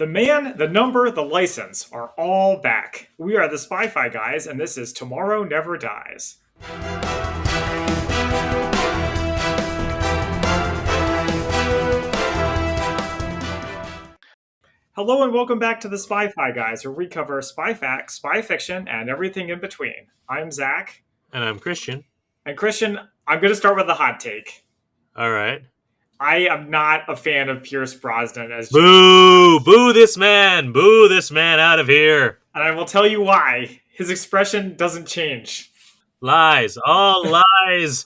The man, the number, the license are all back. We are the Spy-Fi guys, and this is Tomorrow Never Dies. Hello and welcome back to the Spy-Fi guys, where we cover spy facts, spy fiction, and everything in between. I'm Zach. And I'm Christian. And Christian, I'm going to start with a hot take. All right. I am not a fan of Pierce Brosnan as Boo! Boo this man! Boo this man out of here! And I will tell you why. His expression doesn't change. Lies. All lies.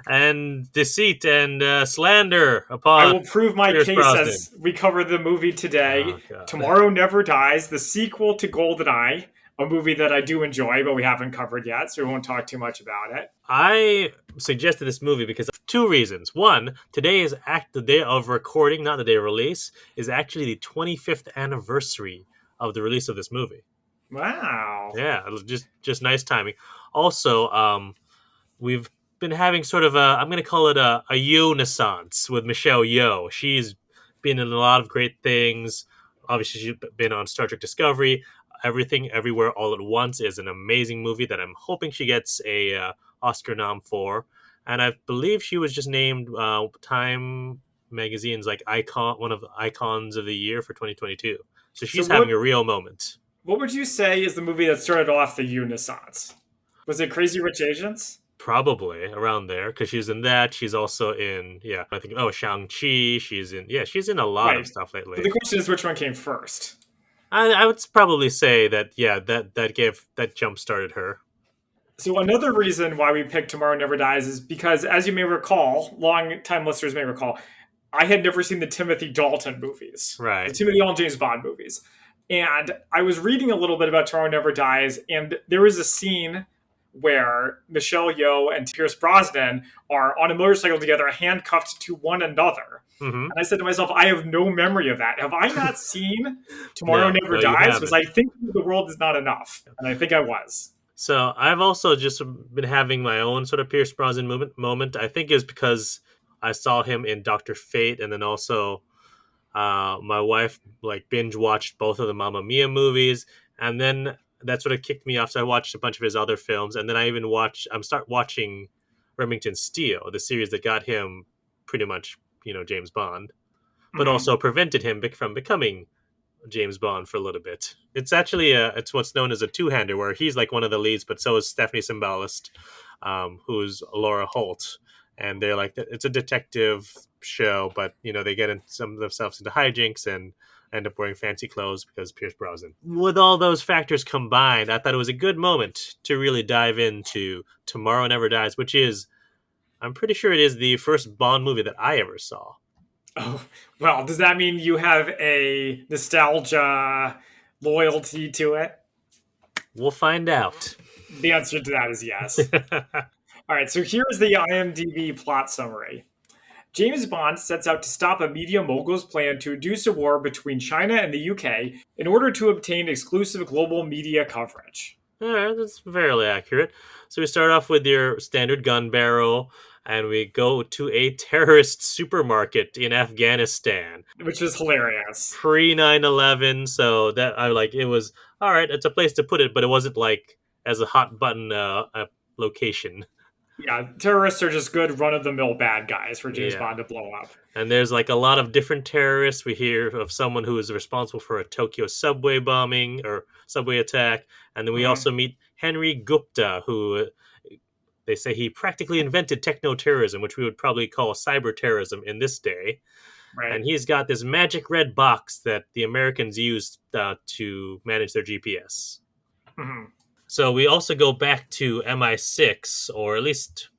And deceit and slander upon I will prove my Pierce case Brosnan. as we cover the movie today. Oh, Tomorrow Never Dies, the sequel to GoldenEye, a movie that I do enjoy, but we haven't covered yet, so we won't talk too much about it. I suggested this movie because of two reasons. One, today is the day of recording, not the day of release, is actually the 25th anniversary of the release of this movie. Wow. Yeah, it was just nice timing. Also, we've been having sort of I'm going to call it a Yeoh-naissance with Michelle Yeoh. She's been in a lot of great things. Obviously, she's been on Star Trek Discovery. Everything, Everywhere, All at Once is an amazing movie that I'm hoping she gets a Oscar nom for. And I believe she was just named Time Magazine's one of the icons of the year for 2022. So she's having a real moment. What would you say is the movie that started off the Yeoh-naissance? Was it Crazy Rich Asians? Probably around there, because she's in that. She's also in, I think, Shang-Chi. She's in a lot of stuff lately. But the question is, which one came first? I would probably say that, that jump-started her. So another reason why we picked Tomorrow Never Dies is because, as you may recall, long-time listeners may recall, I had never seen the Timothy Dalton movies. Right. The Timothy Dalton James Bond movies. And I was reading a little bit about Tomorrow Never Dies, and there was a scene where Michelle Yeoh and Pierce Brosnan are on a motorcycle together, handcuffed to one another. Mm-hmm. And I said to myself, I have no memory of that. Have I not seen Tomorrow Never Dies? Because I think the world is not enough. And I think I was. So I've also just been having my own sort of Pierce Brosnan moment. I think is because I saw him in Dr. Fate, and then also my wife binge watched both of the Mamma Mia movies, and then that sort of kicked me off. So I watched a bunch of his other films, and then I even start watching Remington Steele, the series that got him pretty much James Bond, but also prevented him from becoming James Bond for a little bit. It's actually it's what's known as a two-hander, where he's like one of the leads, but so is Stephanie Symbalist, who's Laura Holt, and they're it's a detective show, but they get themselves into hijinks and end up wearing fancy clothes because Pierce Brosnan. With all those factors combined, I thought it was a good moment to really dive into Tomorrow Never Dies, which is, I'm pretty sure it is the first Bond movie that I ever saw. Oh, well, does that mean you have a nostalgia loyalty to it? We'll find out. The answer to that is yes. All right, so here's the IMDb plot summary. James Bond sets out to stop a media mogul's plan to induce a war between China and the UK in order to obtain exclusive global media coverage. Yeah, that's fairly accurate. So we start off with your standard gun barrel, and we go to a terrorist supermarket in Afghanistan. Which is hilarious. Pre 9/11, so that it was, all right, it's a place to put it, but it wasn't as a hot button location. Yeah, terrorists are just good run-of-the-mill bad guys for James Bond to blow up. And there's a lot of different terrorists. We hear of someone who is responsible for a Tokyo subway bombing or subway attack. And then we also meet Henry Gupta, who they say he practically invented techno-terrorism, which we would probably call cyber terrorism in this day. Right. And he's got this magic red box that the Americans used to manage their GPS. Mm-hmm. So we also go back to MI6, or at least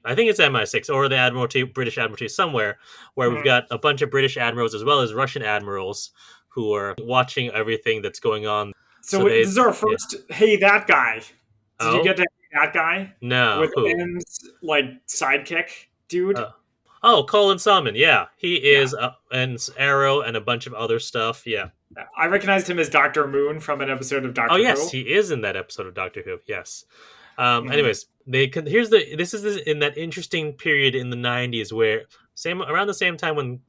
I think it's MI6 or the Admiralty, British Admiralty somewhere, where we've got a bunch of British admirals as well as Russian admirals who are watching everything that's going on. So this is our first, hey, that guy. Did you get to hey, that guy? No. With N's, sidekick dude? Colin Salmon, yeah. He is and Arrow and a bunch of other stuff, yeah. I recognized him as Dr. Moon from an episode of Doctor Who. Who. Oh, yes, he is in that episode of Doctor Who, yes. Anyways, this is in that interesting period in the 90s where around the same time when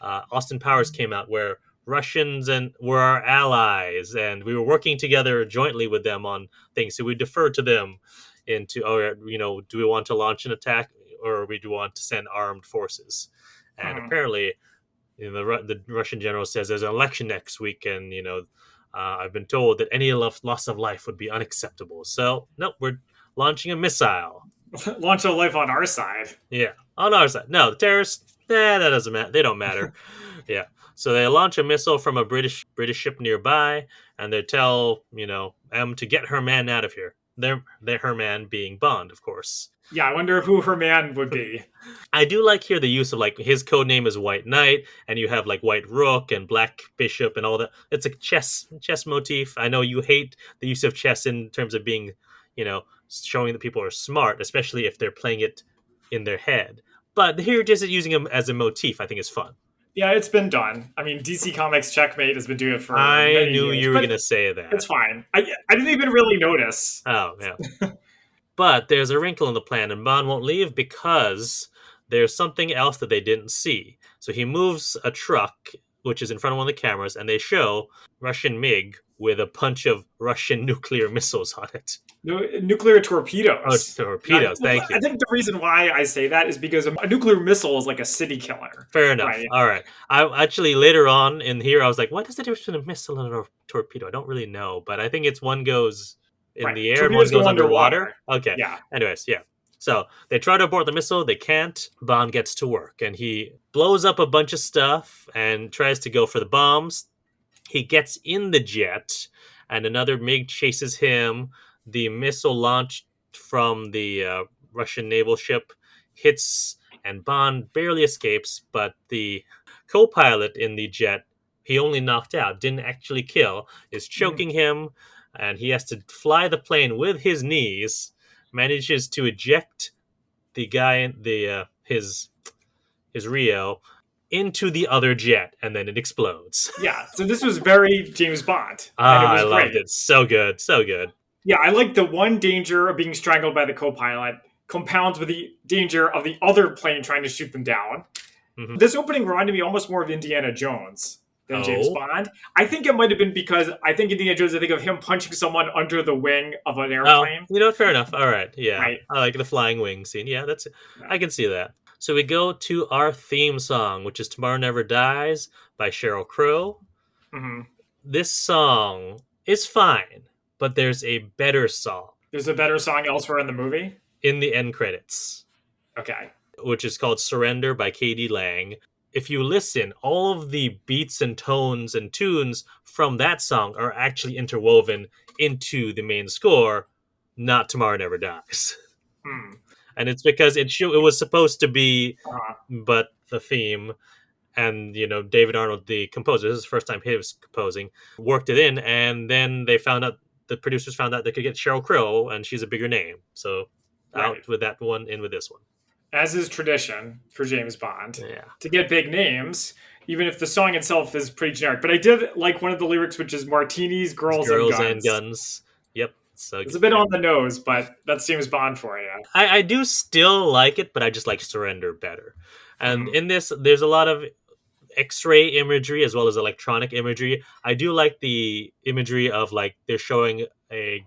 Austin Powers came out, where Russians and were our allies, and we were working together jointly with them on things. So we deferred to them into, oh, do we want to launch an attack or we do want to send armed forces? And Mhm. apparently, the Russian general says there's an election next week, and I've been told that any loss of life would be unacceptable. So nope, we're launching a missile. Launch a life on our side. Yeah, on our side. No, the terrorists, that doesn't matter. They don't matter. Yeah. So they launch a missile from a British ship nearby, and they tell M to get her man out of here. They're her man being Bond, of course. Yeah, I wonder who her man would be. I do like here the use of like his code name is White Knight, and you have like White Rook and Black Bishop and all that. It's a chess motif. I know you hate the use of chess in terms of being, showing that people are smart, especially if they're playing it in their head. But here, just using them as a motif, I think is fun. Yeah, it's been done. I mean, DC Comics Checkmate has been doing it for I many knew years, you were but going to say that. it's fine. I didn't even really notice. Oh, yeah. But there's a wrinkle in the plan, and Bond won't leave because there's something else that they didn't see. So he moves a truck, which is in front of one of the cameras, and they show Russian MiG with a bunch of Russian nuclear missiles on it. Nuclear torpedoes. Oh, torpedoes, thank you. I think the reason why I say that is because a nuclear missile is like a city killer. Fair enough. Right? All right. I actually, later on in here, I was like, what is the difference between a missile and a torpedo? I don't really know, but I think it's one goes in the air and one goes underwater. Okay. Yeah. Anyways, yeah. So they try to abort the missile. They can't. Bond gets to work, and he blows up a bunch of stuff and tries to go for the bombs. He gets in the jet, and another MiG chases him. The missile launched from the Russian naval ship hits, and Bond barely escapes, but the co-pilot in the jet, he only knocked out, didn't actually kill, is choking him, and he has to fly the plane with his knees, manages to eject the guy, his Rio, into the other jet, and then it explodes. Yeah, so this was very James Bond, and it was I loved it. So good, so good. Yeah, I like the one danger of being strangled by the co-pilot compounds with the danger of the other plane trying to shoot them down. Mm-hmm. This opening reminded me almost more of Indiana Jones than James Bond. I think it might have been because I think Indiana Jones, I think of him punching someone under the wing of an airplane. Fair enough. All right, yeah. Right. I like the flying wing scene. Yeah, I can see that. So we go to our theme song, which is Tomorrow Never Dies by Sheryl Crow. Mm-hmm. This song is fine, but there's a better song. There's a better song elsewhere in the movie? In the end credits. Okay. Which is called Surrender by K.D. Lang. If you listen, all of the beats and tones and tunes from that song are actually interwoven into the main score, not Tomorrow Never Dies. And it's because it was supposed to be, but the theme, and David Arnold, the composer, this is the first time he was composing, worked it in, and then the producers found out they could get Sheryl Crow, and she's a bigger name, so out with that one, in with this one. As is tradition for James Bond, yeah, to get big names, even if the song itself is pretty generic. But I did like one of the lyrics, which is martinis, girls and guns. Yep. So it's a bit on the nose, but that's James Bond for you. I do still like it, but I just like Surrender better. And in this, there's a lot of X-ray imagery as well as electronic imagery. I do like the imagery of like they're showing a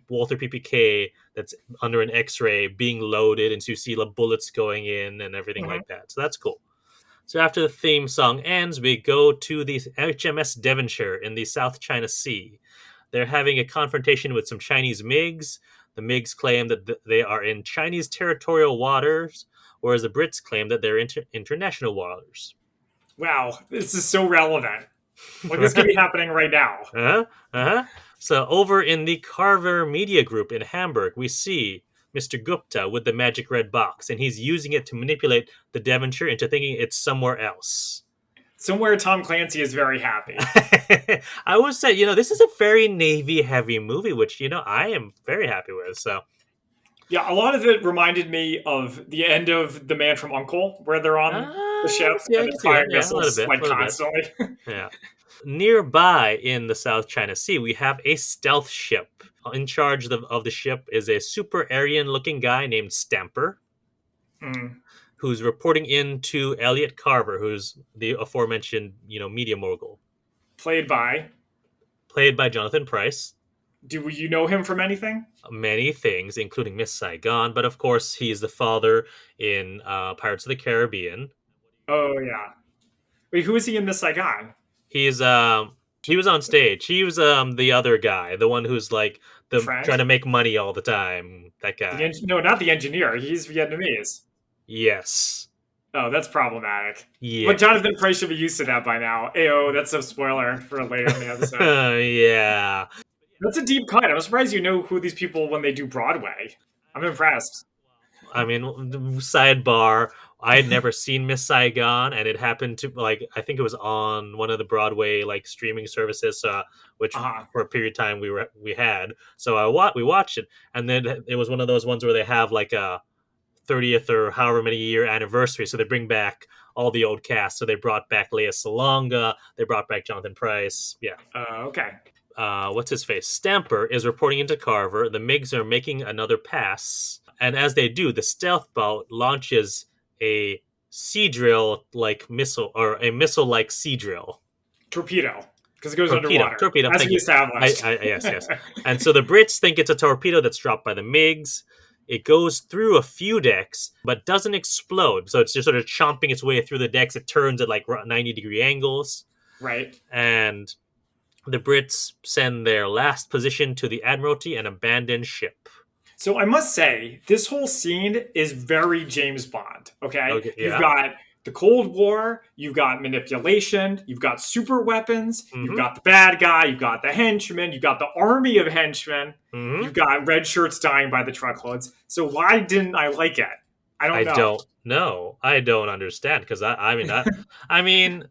Walther PPK that's under an X-ray being loaded, and so you see the bullets going in and everything like that. So that's cool. So after the theme song ends, we go to the HMS Devonshire in the South China Sea. They're having a confrontation with some Chinese MiGs. The MiGs claim that they are in Chinese territorial waters, whereas the Brits claim that they're international waters. Wow, this is so relevant. Like, this could be happening right now. So over in the Carver Media Group in Hamburg, we see Mr. Gupta with the magic red box, and he's using it to manipulate the Devonshire into thinking it's somewhere else. Somewhere Tom Clancy is very happy. I would say, this is a very Navy-heavy movie, which, I am very happy with, so... Yeah, a lot of it reminded me of the end of The Man from U.N.C.L.E., where they're on the ship and they're firing missiles constantly. Yeah. Nearby in the South China Sea, we have a stealth ship. In charge of the ship is a super Aryan-looking guy named Stamper, who's reporting in to Elliot Carver, who's the aforementioned, media mogul. Played by. played by Jonathan Pryce. Do you know him from anything? Many things, including Miss Saigon, but of course, he is the father in Pirates of the Caribbean. Oh yeah. Wait, who is he in Miss Saigon? He's he was on stage. He was the other guy, the one who's like the trying to Frank? make money all the time. That guy. No, not the engineer. He's Vietnamese. Yes. Oh, that's problematic. Yeah. But Jonathan Price should be used to that by now. Ayo, that's a spoiler for later in the episode. Yeah. That's a deep cut. I'm surprised you know who these people when they do Broadway. I'm impressed. I mean, sidebar. I had never seen Miss Saigon, and it happened to like I think it was on one of the Broadway like streaming services, which Uh-huh. for a period of time we had. So we watched it, and then it was one of those ones where they have like a 30th or however many year anniversary, so they bring back all the old cast. So they brought back Lea Salonga, they brought back Jonathan Pryce. Yeah. Okay. What's his face? Stamper is reporting into Carver. The MiGs are making another pass, and as they do, the stealth boat launches a sea drill like missile, or a missile like sea drill. Torpedo. Because it goes underwater. Torpedo. As Thank we you. established. Yes. And so the Brits think it's a torpedo that's dropped by the MiGs. It goes through a few decks, but doesn't explode. So it's just sort of chomping its way through the decks. It turns at like 90-degree angles. Right. And the Brits send their last position to the Admiralty and abandon ship. So I must say, this whole scene is very James Bond. Okay, Yeah. You've got the Cold War, you've got manipulation, you've got super weapons, you've got the bad guy, you've got the henchmen, you've got the army of henchmen, you've got red shirts dying by the truckloads. So why didn't I like it? I don't know. I don't understand because I mean.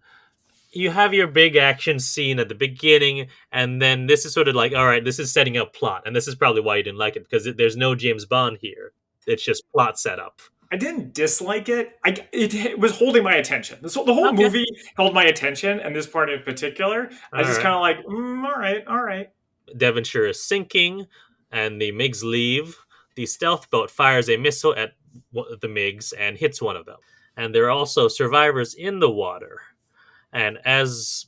You have your big action scene at the beginning, and then this is sort of like, all right, this is setting up plot, and this is probably why you didn't like it, because there's no James Bond here. It's just plot setup. I didn't dislike it. It was holding my attention. The whole movie held my attention, and this part in particular, I was just kind of like, all right. Devonshire is sinking, and the MiGs leave. The stealth boat fires a missile at the MiGs and hits one of them. And there are also survivors in the water. And as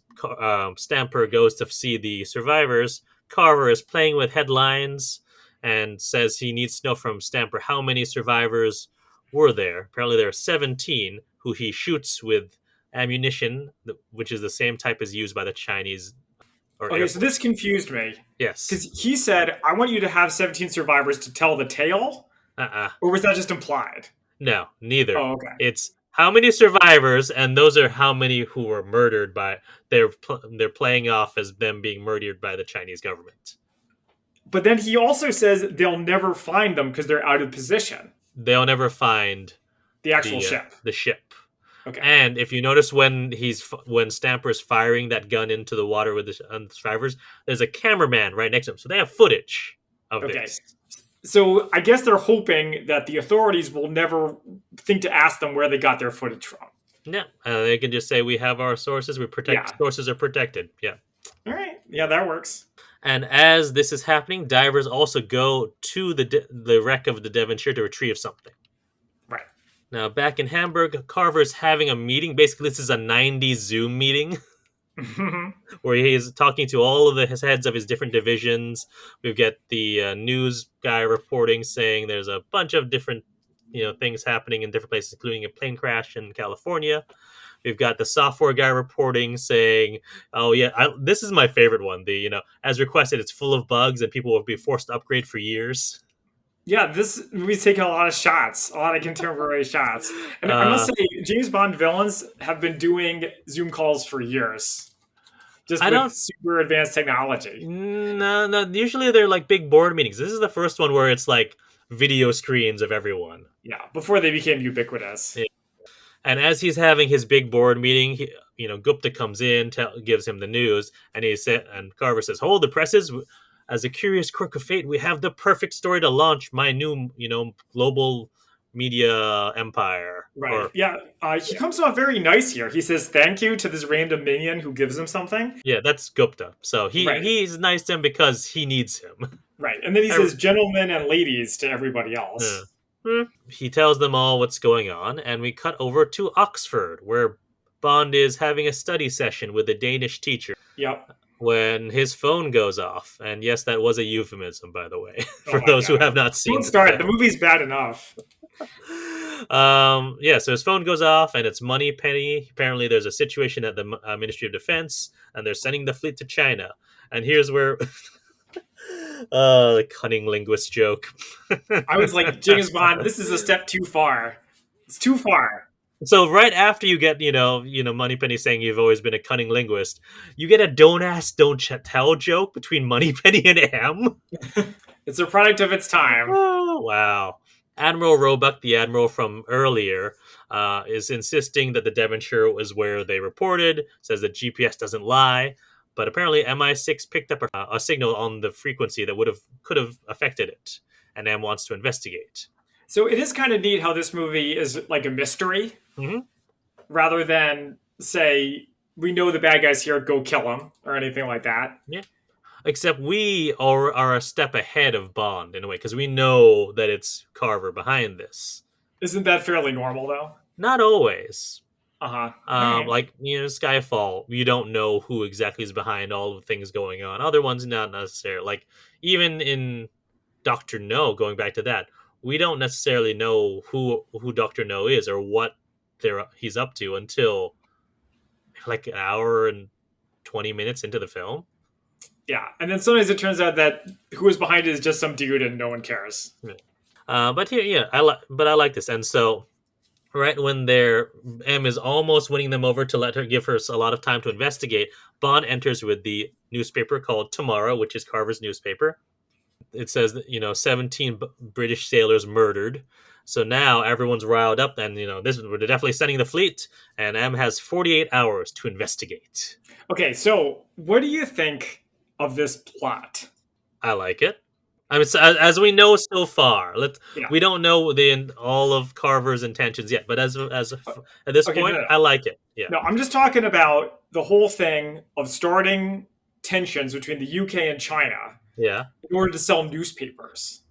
Stamper goes to see the survivors, Carver is playing with headlines and says he needs to know from Stamper how many survivors were there. Apparently there are 17 who he shoots with ammunition, which is the same type as used by the Chinese. Okay, so this confused me. Yes. Because he said, I want you to have 17 survivors to tell the tale? Or was that just implied? No, neither. Oh, okay. It's how many survivors, and those are how many who were murdered by. They're playing off as them being murdered by the Chinese government. But then he also says they'll never find them because they're out of position. They'll never find the actual ship. The ship. Okay. And if you notice when Stamper's firing that gun into the water with the survivors, there's a cameraman right next to him, so they have footage of this. So I guess they're hoping that the authorities will never think to ask them where they got their footage from. No, they can just say we have our sources. We protect. Sources are protected. Yeah. All right. Yeah, that works. And as this is happening, divers also go to the wreck of the Devonshire to retrieve something. Right. Now, back in Hamburg, Carver's having a meeting. Basically, this is a 90s Zoom meeting. Where he is talking to all of his heads of his different divisions. We've got the news guy reporting saying there's a bunch of different things happening in different places, including a plane crash in California. We've got the software guy reporting saying, oh yeah, this is my favorite one. As requested, it's full of bugs and people will be forced to upgrade for years. Yeah, this movie's taking a lot of shots, a lot of contemporary shots. And I must say, James Bond villains have been doing Zoom calls for years. Just with super advanced technology. No. Usually they're like big board meetings. This is the first one where it's like video screens of everyone. Yeah, before they became ubiquitous. Yeah. And as he's having his big board meeting, Gupta comes in, gives him the news, and Carver says, "Hold the presses. As a curious quirk of fate, we have the perfect story to launch my new, global media empire." Right. He comes off very nice here. He says thank you to this random minion who gives him something. Yeah, that's Gupta. So he's nice to him because he needs him. Right. And then he says gentlemen and ladies to everybody else. He tells them all what's going on, and we cut over to Oxford, where Bond is having a study session with a Danish teacher Yep. when his phone goes off. And yes, that was a euphemism, by the way, Oh for my those who god. have not Don't seen the start. The film. movie's bad enough. Yeah, so his phone goes off and it's Money Penny. Apparently, there's a situation at the Ministry of Defense, and they're sending the fleet to China. And here's where the cunning linguist joke. I was like, James Bond, this is a step too far. It's too far. So right after you get, Moneypenny saying you've always been a cunning linguist, you get a don't ask, don't tell joke between Moneypenny and M. It's a product of its time. Oh wow! Admiral Roebuck, the admiral from earlier, is insisting that the Devonshire was where they reported. Says that GPS doesn't lie, but apparently MI6 picked up a signal on the frequency that could have affected it, and M wants to investigate. So it is kind of neat how this movie is like a mystery Mm-hmm. rather than say we know the bad guys here, go kill them or anything like that. Yeah. Except we are a step ahead of Bond in a way because we know that it's Carver behind this. Isn't that fairly normal though? Not always. Uh huh. Right. Like Skyfall, you don't know who exactly is behind all the things going on. Other ones, not necessarily. Like even in Doctor No, going back to that, we don't necessarily know who Doctor No is or what he's up to until like an hour and 20 minutes into the film. Yeah, and then sometimes it turns out that who is behind it is just some dude and no one cares. But here, yeah, I like this, and so right when M is almost winning them over to give her a lot of time to investigate, Bond enters with the newspaper called Tomorrow, which is Carver's newspaper. It says that 17 British sailors murdered. So now everyone's riled up, and we're definitely sending the fleet, and M has 48 hours to investigate. Okay, so what do you think of this plot? I like it. I mean, as we know so far, Yeah. we don't know all of Carver's intentions yet. But at this Okay, point, no. I like it. Yeah. No, I'm just talking about the whole thing of starting tensions between the UK and China Yeah. in order to sell newspapers.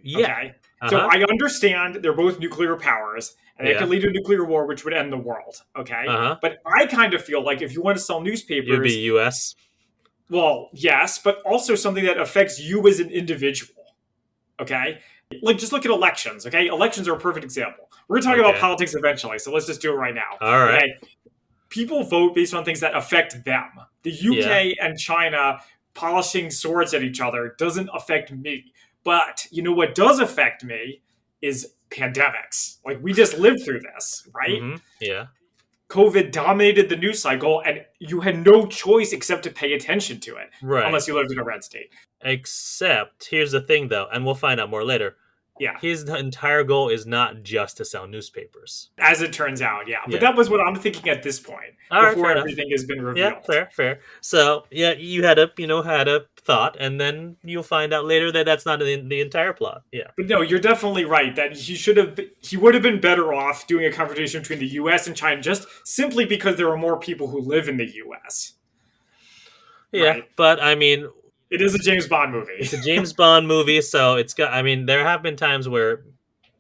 Yeah. Okay. So I understand they're both nuclear powers and they could lead to a nuclear war, which would end the world. Okay. But I kind of feel like if you want to sell newspapers, you'd be US. Well, yes, but also something that affects you as an individual. Okay. Like just look at elections. Okay. Elections are a perfect example. We're going to talk about politics eventually. So let's just do it right now. All right. Okay? People vote based on things that affect them. The UK and China polishing swords at each other doesn't affect me. But you know what does affect me is pandemics. Like we just lived through this, right? Mm-hmm. Yeah. COVID dominated the news cycle, and you had no choice except to pay attention to it, right? Unless you lived in a red state. Except, here's the thing, though, and we'll find out more later. Yeah. His entire goal is not just to sell newspapers. As it turns out, yeah. But that was what I'm thinking at this point, before everything has been revealed. Yeah, fair. So, yeah, you had a thought, and then you'll find out later that that's not the entire plot. Yeah. But no, you're definitely right that he would have been better off doing a confrontation between the US and China just simply because there are more people who live in the US. Yeah, right? But I mean, it is a James Bond movie. It's a James Bond movie, so it's got. I mean, there have been times where,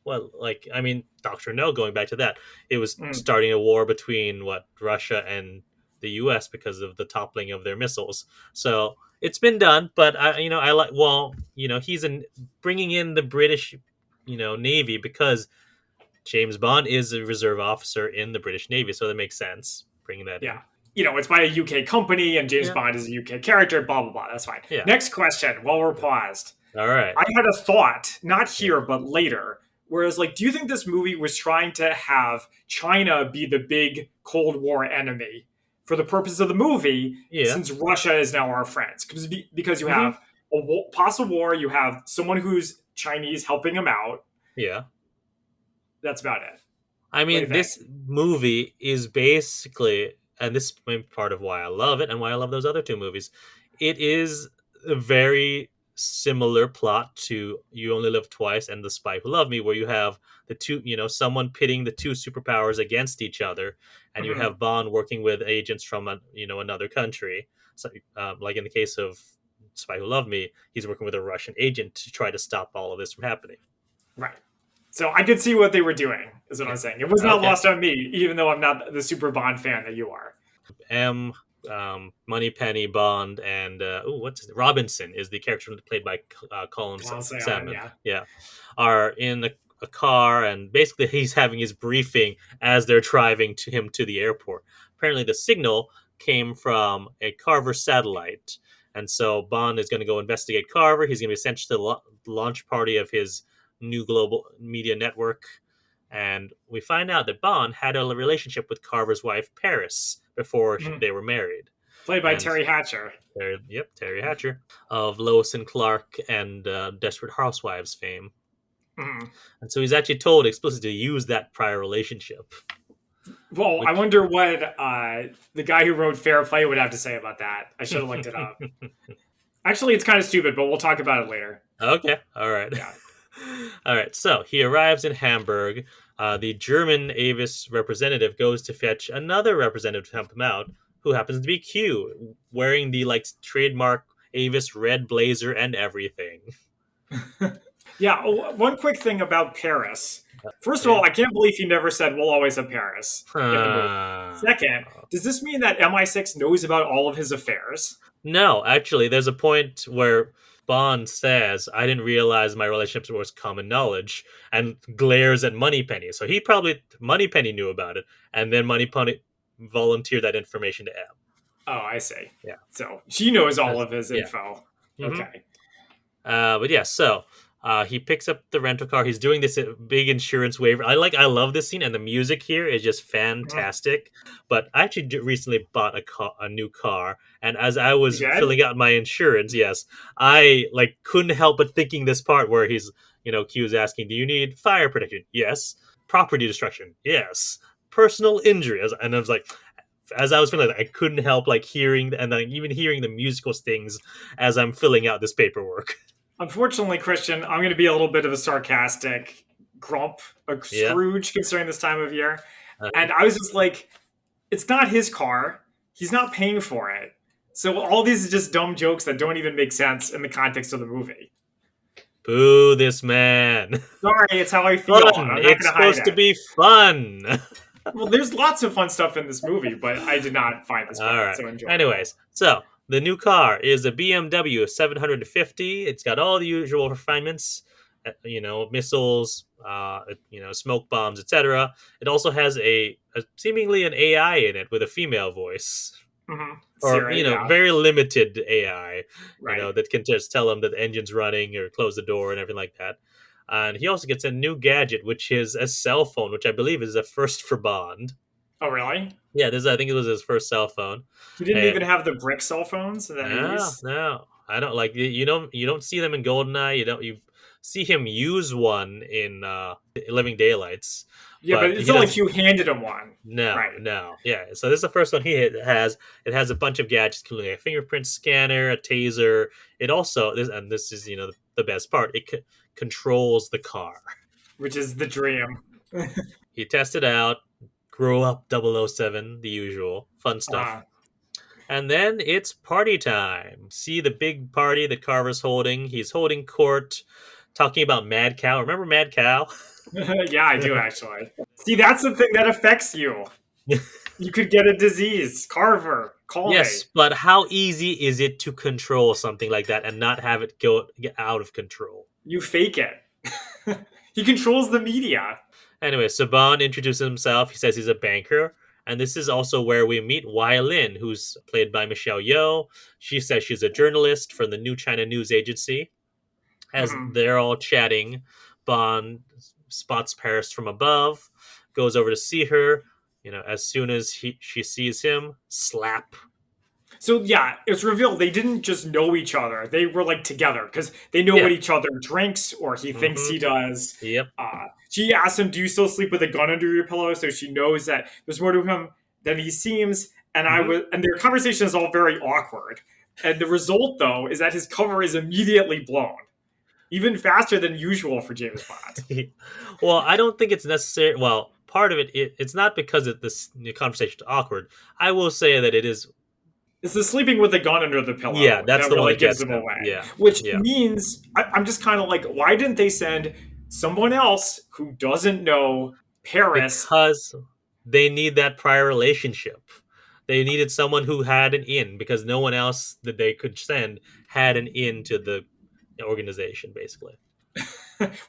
Doctor No. Going back to that, it was starting a war between Russia and the U.S. because of the toppling of their missiles. So it's been done, but I like. Well, he's bringing in the British, Navy because James Bond is a reserve officer in the British Navy, so that makes sense bringing that in. It's by a UK company and James Bond is a UK character, blah, blah, blah. That's fine. Yeah. Next question while we're paused. All right. I had a thought, not here, but later. Whereas, do you think this movie was trying to have China be the big Cold War enemy for the purpose of the movie, since Russia is now our friends? Because you have a possible war, you have someone who's Chinese helping him out. Yeah. That's about it. I mean, this movie is basically... and this is part of why I love it and why I love those other two movies. It is a very similar plot to You Only Live Twice and The Spy Who Loved Me, where you have the two, someone pitting the two superpowers against each other, and you have Bond working with agents from, another country. So, like in the case of Spy Who Loved Me, he's working with a Russian agent to try to stop all of this from happening. Right. So I could see what they were doing, is what Yeah. I'm saying. It was not Okay. lost on me, even though I'm not the super Bond fan that you are. M, Moneypenny, Bond, and what's his name? Robinson is the character played by Colin I'll say on, Salmon. yeah. Yeah, are in a car, and basically he's having his briefing as they're driving to him to the airport. Apparently, the signal came from a Carver satellite, and so Bond is going to go investigate Carver. He's going to be sent to the launch party of his new global media network, and we find out that Bond had a relationship with Carver's wife Paris before Mhm. they were married. Played by And Terry Hatcher. yep, Terry Hatcher of Lois and Clark and Desperate Housewives fame. Mhm. And so he's actually told explicitly to use that prior relationship. Well, I Which, wonder what the guy who wrote Fair Play would have to say about that. I should have looked it up. Actually, it's kind of stupid, but we'll talk about it later. okay, all right. Yeah. All right, so he arrives in Hamburg. The German Avis representative goes to fetch another representative to help him out, who happens to be Q, wearing the trademark Avis red blazer and everything. Yeah, one quick thing about Paris. First of Yeah. all, I can't believe he never said we'll always have Paris in the movie. Second, does this mean that MI6 knows about all of his affairs? No, actually, there's a point where Bond says, "I didn't realize my relationship was common knowledge," and glares at Moneypenny. So he probably Moneypenny knew about it, and then Moneypenny volunteered that information to M. Oh, I see. Yeah. So she knows all of his Yeah. info. Mm-hmm. Okay. But yeah, so he picks up the rental car. He's doing this big insurance waiver. I love this scene, and the music here is just Mhm. fantastic. But I actually recently bought a new car, and as I was You did? filling out my insurance, yes, I couldn't help but thinking this part where Q is asking, "Do you need fire protection?" Yes. Property destruction? Yes. Personal injury? And I was like, as I was feeling I couldn't help hearing and then even hearing the musical stings as I'm filling out this paperwork. Unfortunately, Christian, I'm going to be a little bit of a sarcastic grump, a Yeah. Scrooge concerning this time of year. Uh, And I was just like, it's not his car. He's not paying for it. So all these are just dumb jokes that don't even make sense in the context of the movie. Boo this man. Sorry, it's how I feel. And Fun. I'm not It's going to hide supposed to it. be fun. Well, there's lots of fun stuff in this movie, but I did not find this All part right. so enjoyable. Anyways, so the new car is a BMW 750. It's got all the usual refinements, missiles, smoke bombs, etc. It also has a seemingly an AI in it with a female voice. Or Siri, yeah, very limited AI, right. that can just tell him that the engine's running or close the door and everything like that. And he also gets a new gadget, which is a cell phone, which I believe is a first for Bond. Oh, really? Yeah, I think it was his first cell phone. He didn't And even have the brick cell phones in the no, 80s? no, I don't like you don't see them in Goldeneye. You see him use one in Living Daylights, Yeah, but but it's he not like doesn't. you handed him one. No, Right. no, yeah. So this is the first one has. It has a bunch of gadgets, including a fingerprint scanner, a taser. It also this is the best part. It controls the car. Which is the dream. He tested out, grow up 007, the usual fun stuff. uh, And then it's party time. See the big party that Carver's holding. He's holding court, talking about Mad Cow. Remember Mad Cow? yeah, I do actually. See, that's the thing that affects you. You could get a disease. Carver, call me. Yes, but how easy is it to control something like that and not have it get out of control? You fake it. He controls the media. Anyway, Saban introduces himself. He says he's a banker. And this is also where we meet Wai Lin, who's played by Michelle Yeoh. She says she's a journalist from the New China News Agency. As Mhm. they're all chatting, Bond spots Paris from above, goes over to see her. As soon as she sees him, slap. So yeah, it's revealed they didn't just know each other; they were like together because they know Yeah. what each other drinks or he thinks Mm-hmm. he does. Yep. She asks him, "Do you still sleep with a gun under your pillow?" So she knows that there's more to him than he seems. And Mm-hmm. and their conversation is all very awkward. And the result, though, is that his cover is immediately blown, even faster than usual for James Bond. Well, I don't think it's necessary. Well, part of it's not because this conversation is awkward. I will say that it is. It's the sleeping with a gun under the Yeah, pillow that's that the one really that gives gets him them. away. Yeah, Which yeah. means I'm just kind of like, why didn't they send someone else who doesn't know Paris. Because they need that prior relationship. They needed someone who had an in because no one else that they could send had an in to the organization, basically.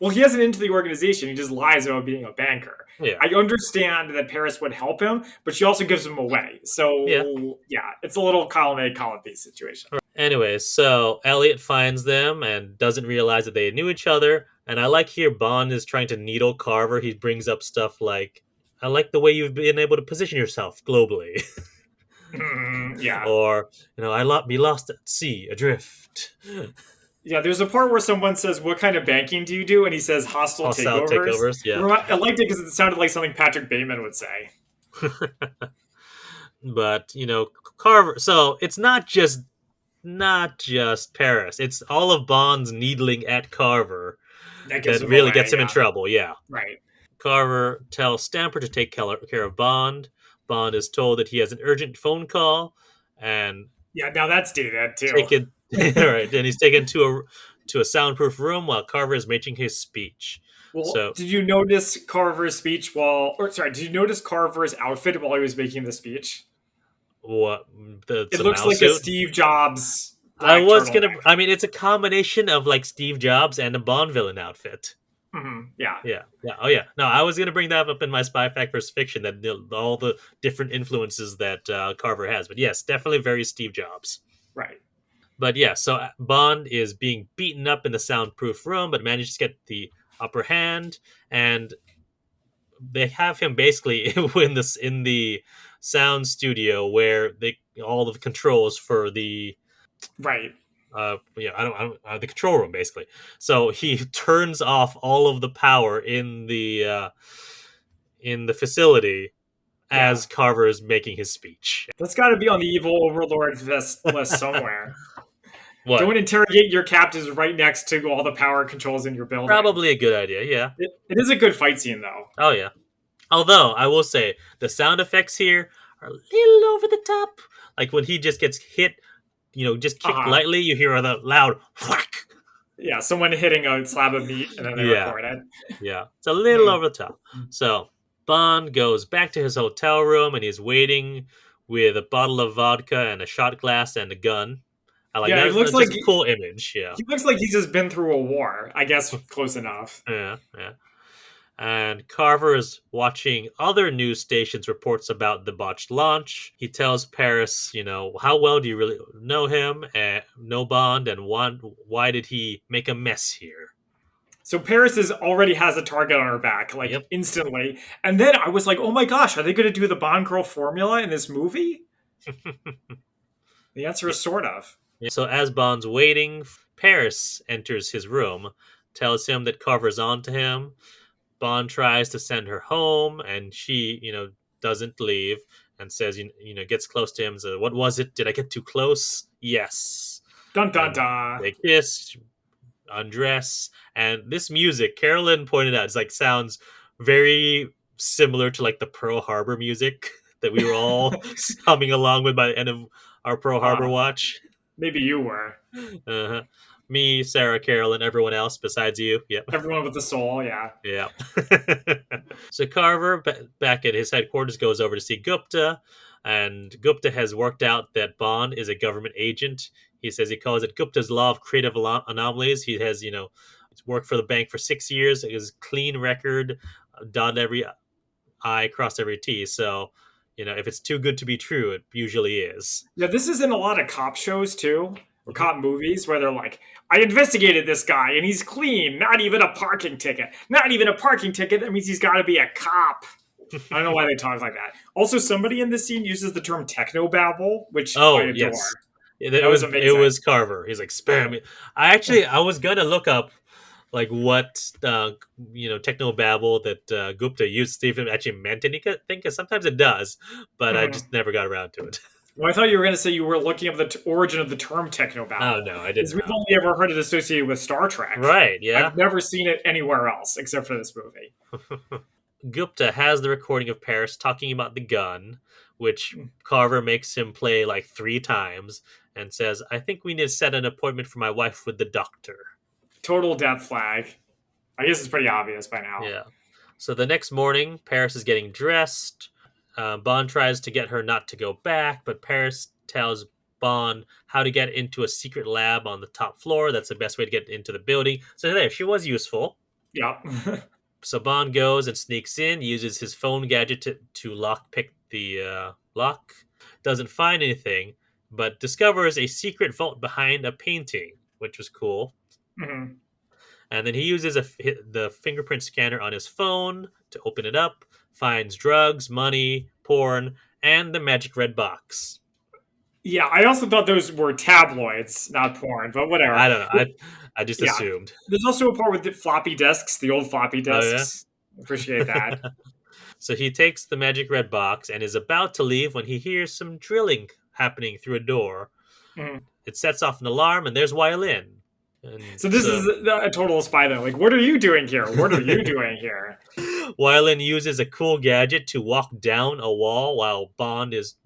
Well, he hasn't into the organization. He just lies about being a banker. Yeah. I understand that Paris would help him, but she also gives him away. Yeah. So yeah, it's a little column A, column B situation. Anyway, so Elliot finds them and doesn't realize that they knew each other. And I like here Bond is trying to needle Carver. He brings up stuff like, I like the way you've been able to position yourself globally. Yeah. Or, be lost at sea, adrift. Yeah, there's a part where someone says, "What kind of banking do you do?" And he says, "Hostile Hostile takeovers." takeovers, yeah. I liked it because it sounded like something Patrick Bateman would say. But, Carver, so it's not just Paris. It's all of Bond's needling at Carver That gives that him really away. gets him in Yeah, trouble, yeah. right. Carver tells Stamper to take care of Bond. Bond is told that he has an urgent phone call, and Yeah, now that's dated too. taken right, and he's taken to a soundproof room while Carver is making his speech. Well, So did you notice Carver's speech did you notice Carver's outfit while he was making the speech? what It the looks mouse like a suit? Steve Jobs I black was gonna. turtleneck. I mean, it's a combination of like Steve Jobs and a Bond villain outfit. Yeah, Yeah, yeah, oh yeah. No, I was gonna bring that up in my Spy Fact vs. Fiction that all the different influences that Carver has. But yes, definitely very Steve Jobs. right. But yeah, so Bond is being beaten up in the soundproof room, but manages to get the upper hand, and they have him basically in the sound studio where they all of the controls for the Right. the control room basically. So he turns off all of the power in the facility Yeah. as Carver is making his speech. That's got to be on the evil overlord list somewhere. What? Don't interrogate your captives right next to all the power controls in your building. Probably a good idea. Yeah. It is a good fight scene, though. Oh yeah. Although I will say the sound effects here are a little over the top. Like when he just gets hit, just Uh kicked huh. lightly, you hear the loud whack. Yeah, someone hitting a slab of meat and then they Yeah, record it. yeah. It's a little Hmm. over the top. So Bond goes back to his hotel room and he's waiting with a bottle of vodka and a shot glass and a gun. I like Yeah, that. It's just a cool image. Yeah, he looks like he's just been through a war. I guess close enough. yeah, yeah. And Carver is watching other news stations reports about the botched launch. He tells Paris, how well do you really know him, and know Bond, and why did he make a mess here? So Paris already has a target on her back, like Yep. instantly. And then I was like, oh my gosh, are they going to do the Bond girl formula in this movie? The answer Yeah. is sort of. So as Bond's waiting, Paris enters his room, tells him that Carver's on to him. Bond tries to send her home, and she, doesn't leave and says, gets close to him and says, "What was it? Did I get too close?" Yes. Dun dun And dun. they kiss, undress, and this music, Carolyn pointed out, sounds very similar to like the Pearl Harbor music that we were all humming along with by the end of our Pearl Harbor Uh, watch. maybe you were. Uh-huh. Me, Sarah, Carolyn, everyone else besides you. Yep. Everyone with the soul, yeah. Yeah. So Carver, back at his headquarters, goes over to see Gupta, and Gupta has worked out that Bond is a government agent. He says he calls it Gupta's law of creative anomalies. He has, worked for the bank for 6 years. His clean record, dotted every I, crossed every T. So, if it's too good to be true, it usually is. Yeah, this is in a lot of cop shows too, or Mhm. cop movies, where they're like, I investigated this guy and he's clean, not even a parking ticket. Not even a parking ticket. That means he's got to be a cop. I don't know why they talk like that. Also, somebody in this scene uses the term technobabble, which I Oh adore. yes, That was it amazing. was Carver. He's like spare me. I was gonna look up like what technobabble that Gupta used Stephen actually meant, and I think sometimes it does, but I Mhm. just never got around to it. Well, I thought you were going to say you were looking up the origin of the term Oh technobabble, no, I did because we've not. only ever heard it associated with Star Trek. Right? Yeah. I've never seen it anywhere else except for this movie. Gupta has the recording of Paris talking about the gun, which Carver makes him play like 3 times, and says, "I think we need to set an appointment for my wife with the doctor." Total death flag. I guess it's pretty obvious by now. Yeah. So the next morning, Paris is getting dressed. Bond tries to get her not to go back, but Paris tells Bond how to get into a secret lab on the top floor. That's the best way to get into the building. So there, she was useful. Yeah. So Bond goes and sneaks in, uses his phone gadget to lock pick the lock. Doesn't find anything, but discovers a secret vault behind a painting, which was cool. Mhm. And then he uses the fingerprint scanner on his phone to open it up, finds drugs, money, porn, and the magic red box. Yeah, I also thought those were tabloids, not porn, but whatever. I don't know. I just Yeah. assumed. There's also a part with the floppy disks, the old floppy Oh yeah. disks. Appreciate that. So he takes the magic red box and is about to leave when he hears some drilling happening through a door. Mhm. It sets off an alarm, and there's Wylin. And So this so is a total spy though. Like, what are you doing here? What are you doing here? Wylin uses a cool gadget to walk down a wall while Bond is,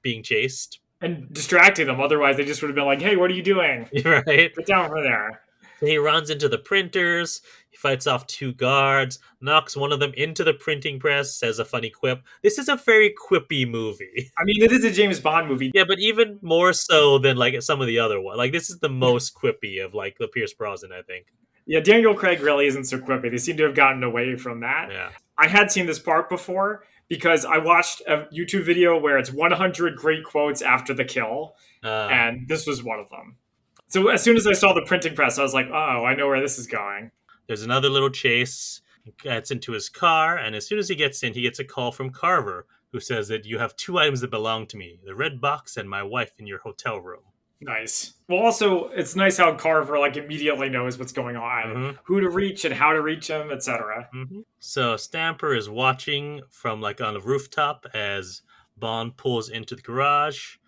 being chased. And distracting them. Otherwise, they just would have been like, "Hey, what are you doing? Right? Get down from there." He runs into the printers. He fights off two guards, knocks one of them into the printing press, says a funny quip. This is a very quippy movie. I mean, it is a James Bond movie. Yeah, but even more so than like some of the other ones. Like this is the most quippy of like the Pierce Brosnan, I think. Yeah, Daniel Craig really isn't so quippy. They seem to have gotten away from that. Yeah. I had seen this part before because I watched a YouTube video where it's 100 great quotes after the kill, and this was one of them. So as soon as I saw the printing press, I was like, "Oh, I know where this is going." There's another little chase. He gets into his car, and as soon as he gets in, he gets a call from Carver, who says that you have two items that belong to me: the red box and my wife in your hotel room. Nice. Well, also, it's nice how Carver like immediately knows what's going on, Mm-hmm. who to reach and how to reach him, etc. Mm-hmm. So Stamper is watching from like on the rooftop as Bond pulls into the garage.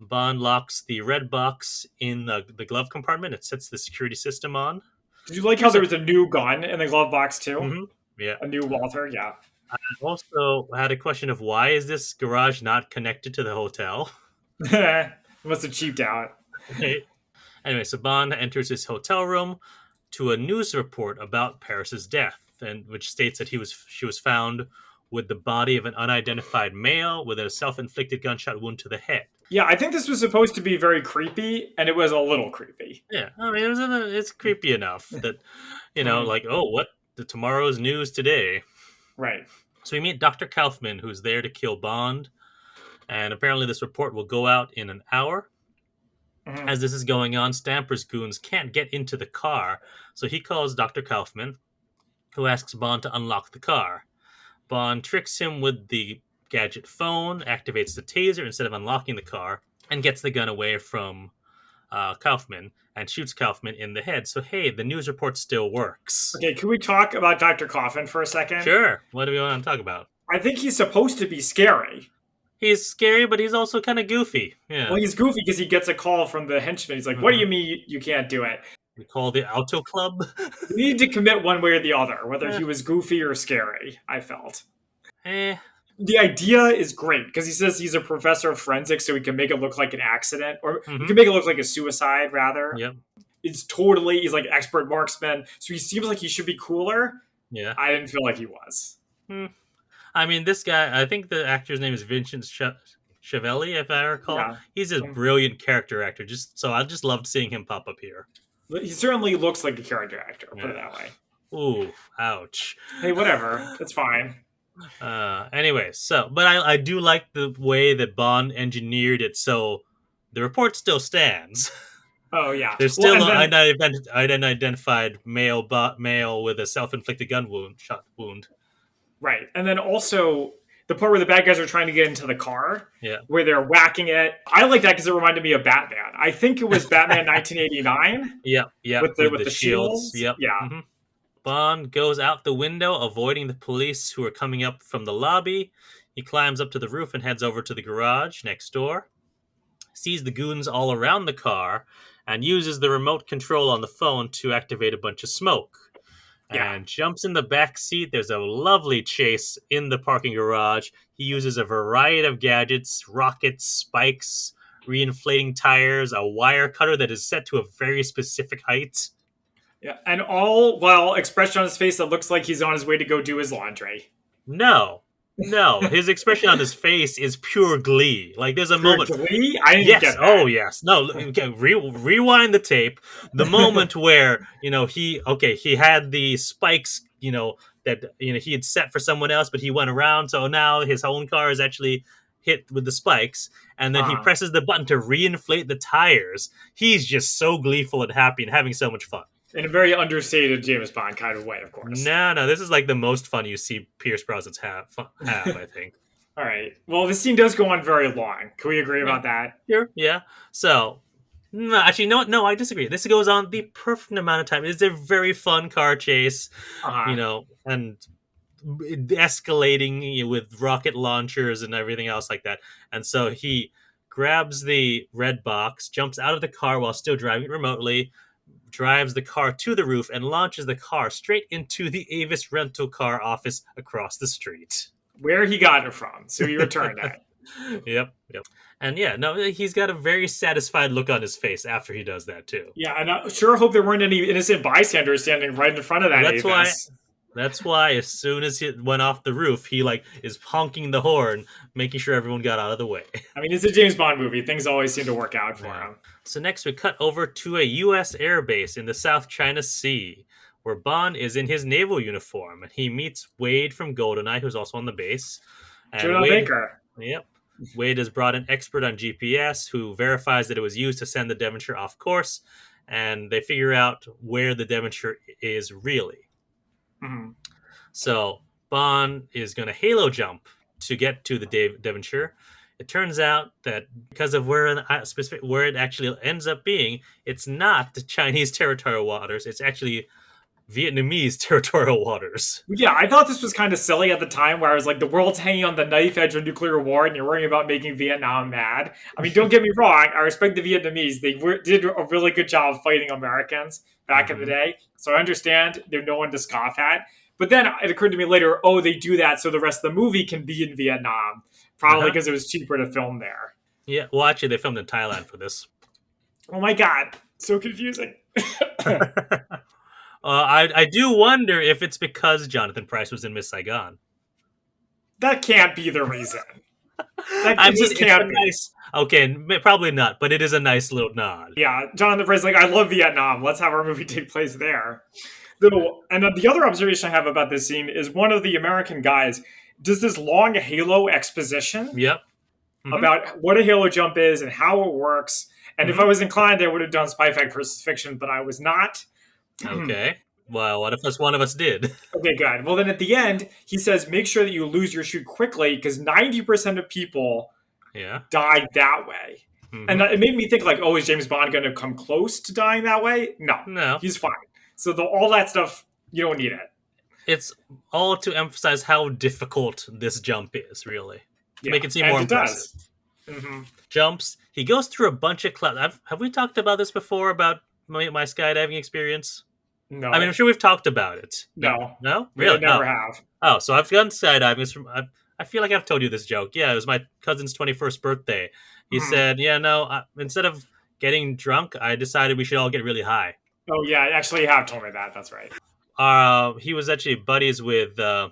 Bond locks the red box in the glove compartment. It sets the security system on. Did you like how there was a new gun in the glove box too? Mm-hmm. Yeah. A new Walther, yeah. I also had a question of why is this garage not connected to the hotel? Must have cheaped out. Right. Anyway, so Bond enters his hotel room to a news report about Paris's death, and which states that she was found with the body of an unidentified male with a self-inflicted gunshot wound to the head. Yeah, I think this was supposed to be very creepy, and it was a little creepy. Yeah, I mean, it's creepy enough that, Mhm. like, oh, what the tomorrow's news today? Right. So we meet Dr. Kaufman, who's there to kill Bond, and apparently this report will go out in an hour. Mhm. As this is going on, Stamper's goons can't get into the car, so he calls Dr. Kaufman, who asks Bond to unlock the car. Bond tricks him with the gadget phone, activates the taser instead of unlocking the car, and gets the gun away from Kaufman and shoots Kaufman in the head. So, hey, the news report still works. Okay, can we talk about Dr. Coffin for a second? Sure. What do we want to talk about? I think he's supposed to be scary. He's scary, but he's also kind of goofy. Yeah. Well, he's goofy because he gets a call from the henchman. He's like, "What do you mean you can't do it?" We call the Auto Club. You need to commit one way or the other, whether he was goofy or scary, I felt. Eh. The idea is great because he says he's a professor of forensics, so he can make it look like an accident, or he can make it look like a suicide, rather. Yep. He's like expert marksman, so he seems like he should be cooler. Yeah. I didn't feel like he was. I mean, this guy, I think the actor's name is Vincent Chiavelli, if I recall. Yeah. He's a brilliant character actor. So I just loved seeing him pop up here. He certainly looks like a character actor, put it that way. Ooh, ouch. Hey, whatever. It's fine. Anyway, but I do like the way that Bond engineered it so the report still stands. Oh, yeah. There's still an unidentified male with a self-inflicted shot wound. Right. And then also the part where the bad guys are trying to get into the car, where they're whacking it. I like that because it reminded me of Batman. I think it was Batman 1989. Yeah. With the shields. Yep. Yeah. Mm-hmm. Bond goes out the window, avoiding the police who are coming up from the lobby. He climbs up to the roof and heads over to the garage next door. Sees the goons all around the car and uses the remote control on the phone to activate a bunch of smoke. And jumps in the back seat. There's a lovely chase in the parking garage. He uses a variety of gadgets, rockets, spikes, reinflating tires, a wire cutter that is set to a very specific height. Yeah, and all while expression on his face that looks like he's on his way to go do his laundry. No, no, his expression on his face is pure glee. Like there's a Pure moment. glee? I didn't Yes. get Oh, that. yes. No. Okay. Rewind the tape. The moment where he had the spikes. That he had set for someone else, but he went around. So now his own car is actually hit with the spikes, and then he Uh, presses the button to reinflate the tires. He's just so gleeful and happy and having so much fun. in a very understated James Bond kind of way, of course. No, no, this is like the most fun you see Pierce Brosnan have. I think. All right. Well, this scene does go on very long. Can we agree Yeah. about that? Sure. Yeah. So, no, actually, no, I disagree. This goes on the perfect amount of time. It's a very fun car chase, Uh, and escalating with rocket launchers and everything else like that. And so he grabs the red box, jumps out of the car while still driving it remotely, drives the car to the roof, and launches the car straight into the Avis rental car office across the street. where he got it from. So he returned it. Yep. And yeah, no, he's got a very satisfied look on his face after he does that too. Yeah, and I sure hope there weren't any innocent bystanders standing right in front of that That's why. Avis. That's why as soon as he went off the roof, he is honking the horn, making sure everyone got out of the way. I mean, it's a James Bond movie. Things always seem to work out for him. So next we cut over to a U.S. air base in the South China Sea, where Bond is in his naval uniform, and he meets Wade from GoldenEye, who's also on the base. And Jonah Wade, Baker. Yep. Wade has brought an expert on GPS who verifies that it was used to send the Devonshire off course, and they figure out where the Devonshire is really. Mm-hmm. So Bond is going to halo jump to get to the Devonshire. It turns out that because of where it actually ends up being, it's not the Chinese territorial waters. It's actually Vietnamese territorial waters. Yeah, I thought this was kind of silly at the time where I was like, the world's hanging on the knife edge of nuclear war and you're worrying about making Vietnam mad. I mean, don't get me wrong. I respect the Vietnamese. They did a really good job of fighting Americans back in the day. So I understand there's no one to scoff at. But then it occurred to me later, oh, they do that so the rest of the movie can be in Vietnam. Probably because it was cheaper to film there. Yeah, well, actually, they filmed in Thailand for this. Oh my God. So confusing. I do wonder if it's because Jonathan Pryce was in Miss Saigon. That can't be the reason. That just can't be. Nice, okay, probably not, but it is a nice little nod. Yeah, Jonathan Pryce, I love Vietnam. Let's have our movie take place there. Though, and the other observation I have about this scene is one of the American guys does this long Halo exposition. Yep. About what a Halo jump is and how it works. And if I was inclined, I would have done Spy Fact versus Fiction, but I was not. Okay. Well, what if one of us did? Okay, good. Well, then at the end, he says, make sure that you lose your chute quickly because 90% of people died that way. And it made me think oh, is James Bond going to come close to dying that way? No. He's fine. So all that stuff, you don't need it. It's all to emphasize how difficult this jump is, really. To make it seem more impressive. Jumps. He goes through a bunch of clouds. Have we talked about this before, about my skydiving experience? No. I mean, I'm sure we've talked about it. No. No? Really? We never have. Oh, so I've gone skydiving. I feel like I've told you this joke. Yeah, it was my cousin's 21st birthday. He said, instead of getting drunk, I decided we should all get really high. Oh, yeah. Actually, you have told me that. That's right. He was actually buddies with the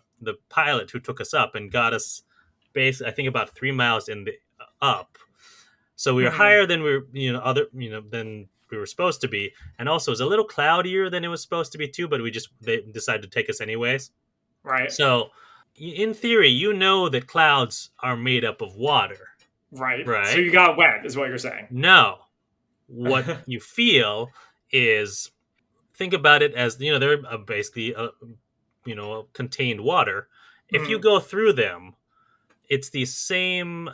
pilot who took us up and got us I think about 3 miles in the up. So we were higher than than we were supposed to be, and also it was a little cloudier than it was supposed to be too. But they decided to take us anyways. Right. So, in theory, that clouds are made up of water. Right. So you got wet, is what you're saying. No, what you feel is, think about it as they're basically contained water. If you go through them, it's the same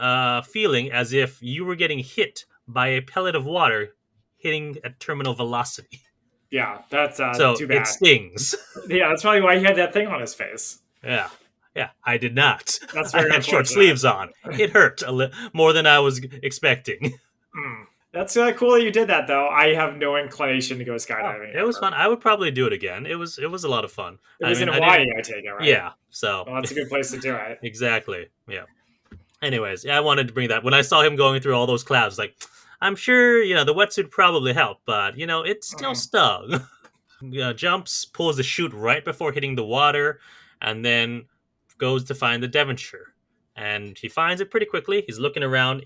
feeling as if you were getting hit by a pellet of water hitting at terminal velocity. Yeah, that's so too bad. It stings. Yeah, that's probably why he had that thing on his face. Yeah, I did not. That's very I had short sleeves on. It hurt more than I was expecting. That's cool that you did that, though. I have no inclination to go skydiving. It was fun. I would probably do it again. It was a lot of fun. It was in Hawaii, I take it, right? Yeah. So that's a good place to do it. Exactly. Yeah. Anyways, I wanted to bring that. When I saw him going through all those clouds, I'm sure the wetsuit probably helped, but it still stung. jumps, pulls the chute right before hitting the water, and then goes to find the Devonshire. And he finds it pretty quickly. He's looking around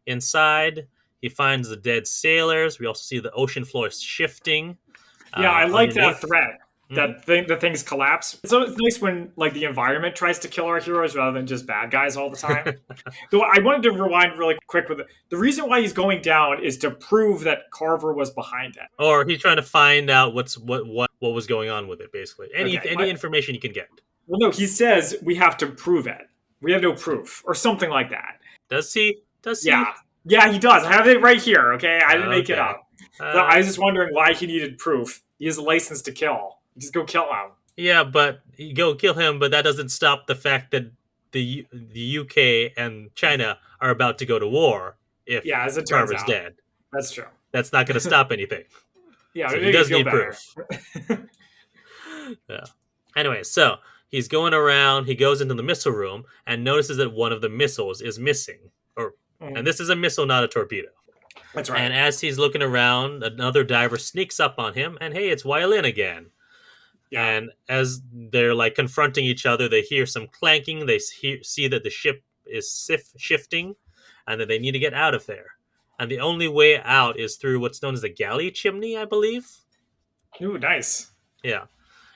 inside. He finds the dead sailors. We also see the ocean floor shifting Yeah, I like that underneath. threat. Hmm. The things collapse. So it's nice when like the environment tries to kill our heroes rather than just bad guys all the time. Though I wanted to rewind really quick with it. The reason why he's going down is to prove that Carver was behind it. Or he's trying to find out what was going on with it. Basically, Okay. any information you can get. Well, no, he says we have to prove it. We have no proof, or something like that. Does he? Does Yeah, he? yeah, he does. I have it right here. Okay, I didn't make it Okay. up. So I was just wondering why he needed proof. He has a license to kill. Just go kill him. Yeah, but you go kill him, but that doesn't stop the fact that the UK and China are about to go to war if Yeah, as it turns Carver's out, dead. that's true. That's not going to stop anything. Yeah, So it he made me does feel need better. proof. Yeah. Anyway, so he's going around. He goes into the missile room and notices that one of the missiles is missing. And this is a missile, not a torpedo. That's right. And as he's looking around, another diver sneaks up on him, and hey, it's Wylin again. Yeah. And as they're like confronting each other, they hear some clanking. They see that the ship is shifting, and that they need to get out of there. And the only way out is through what's known as the galley chimney, I believe. Ooh, nice. Yeah,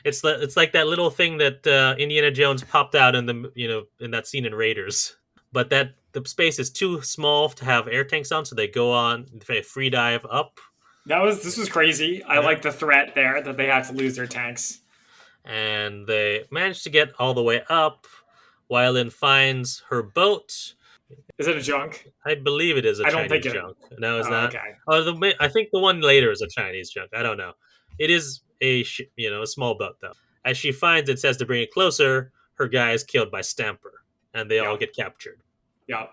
it's like that little thing that Indiana Jones popped out in in that scene in Raiders. But that the space is too small to have air tanks on, so they go on a free dive up. This was crazy. I like the threat there that they have to lose their tanks. And they manage to get all the way up. Wylin finds her boat. Is it a junk? I believe it is a I don't Chinese think it. junk. No, it's not. Okay. Oh, I think the one later is a Chinese junk. I don't know. It is a small boat though. As she finds it, says to bring it closer. Her guy is killed by Stamper, and they all get captured. Yeah.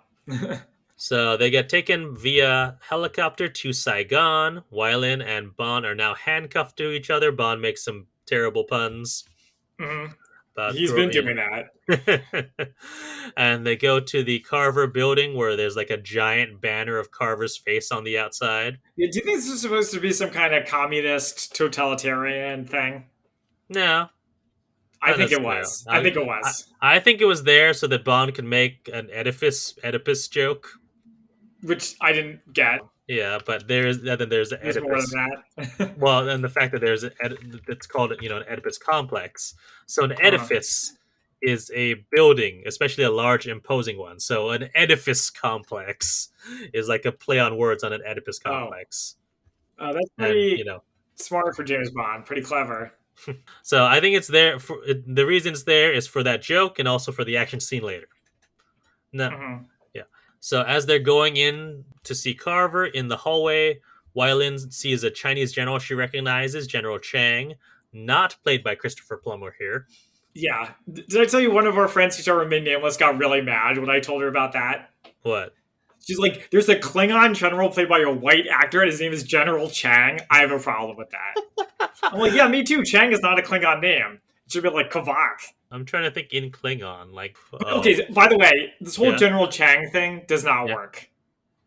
So they get taken via helicopter to Saigon. Wylin and Bond are now handcuffed to each other. Bond makes some terrible puns. Mm-hmm. He's been doing that. And they go to the Carver building where there's like a giant banner of Carver's face on the outside. Yeah, do you think this is supposed to be some kind of communist totalitarian thing? No. I think it was. I think it was. I think it was there so that Bond could make an Oedipus joke. Which I didn't get. Yeah, but there's the Oedipus. More than that. Well, and the fact that it's called an Oedipus complex. So an edifice is a building, especially a large, imposing one. So an edifice complex is like a play on words on an Oedipus complex. Oh, that's pretty smart for James Bond. Pretty clever. So I think it's there. The reason it's there is for that joke and also for the action scene later. No. Mm-hmm. Yeah. So as they're going in to see Carver in the hallway, Wylin sees a Chinese general she recognizes, General Chang, not played by Christopher Plummer here. Yeah. Did I tell you one of our friends who saw remain nameless got really mad when I told her about that? What? She's like, there's a Klingon general played by a white actor, and his name is General Chang. I have a problem with that. I'm like, yeah, me too. Chang is not a Klingon name. It should be like Kavak. I'm trying to think in Klingon. Okay, by the way, this whole General Chang thing does not work.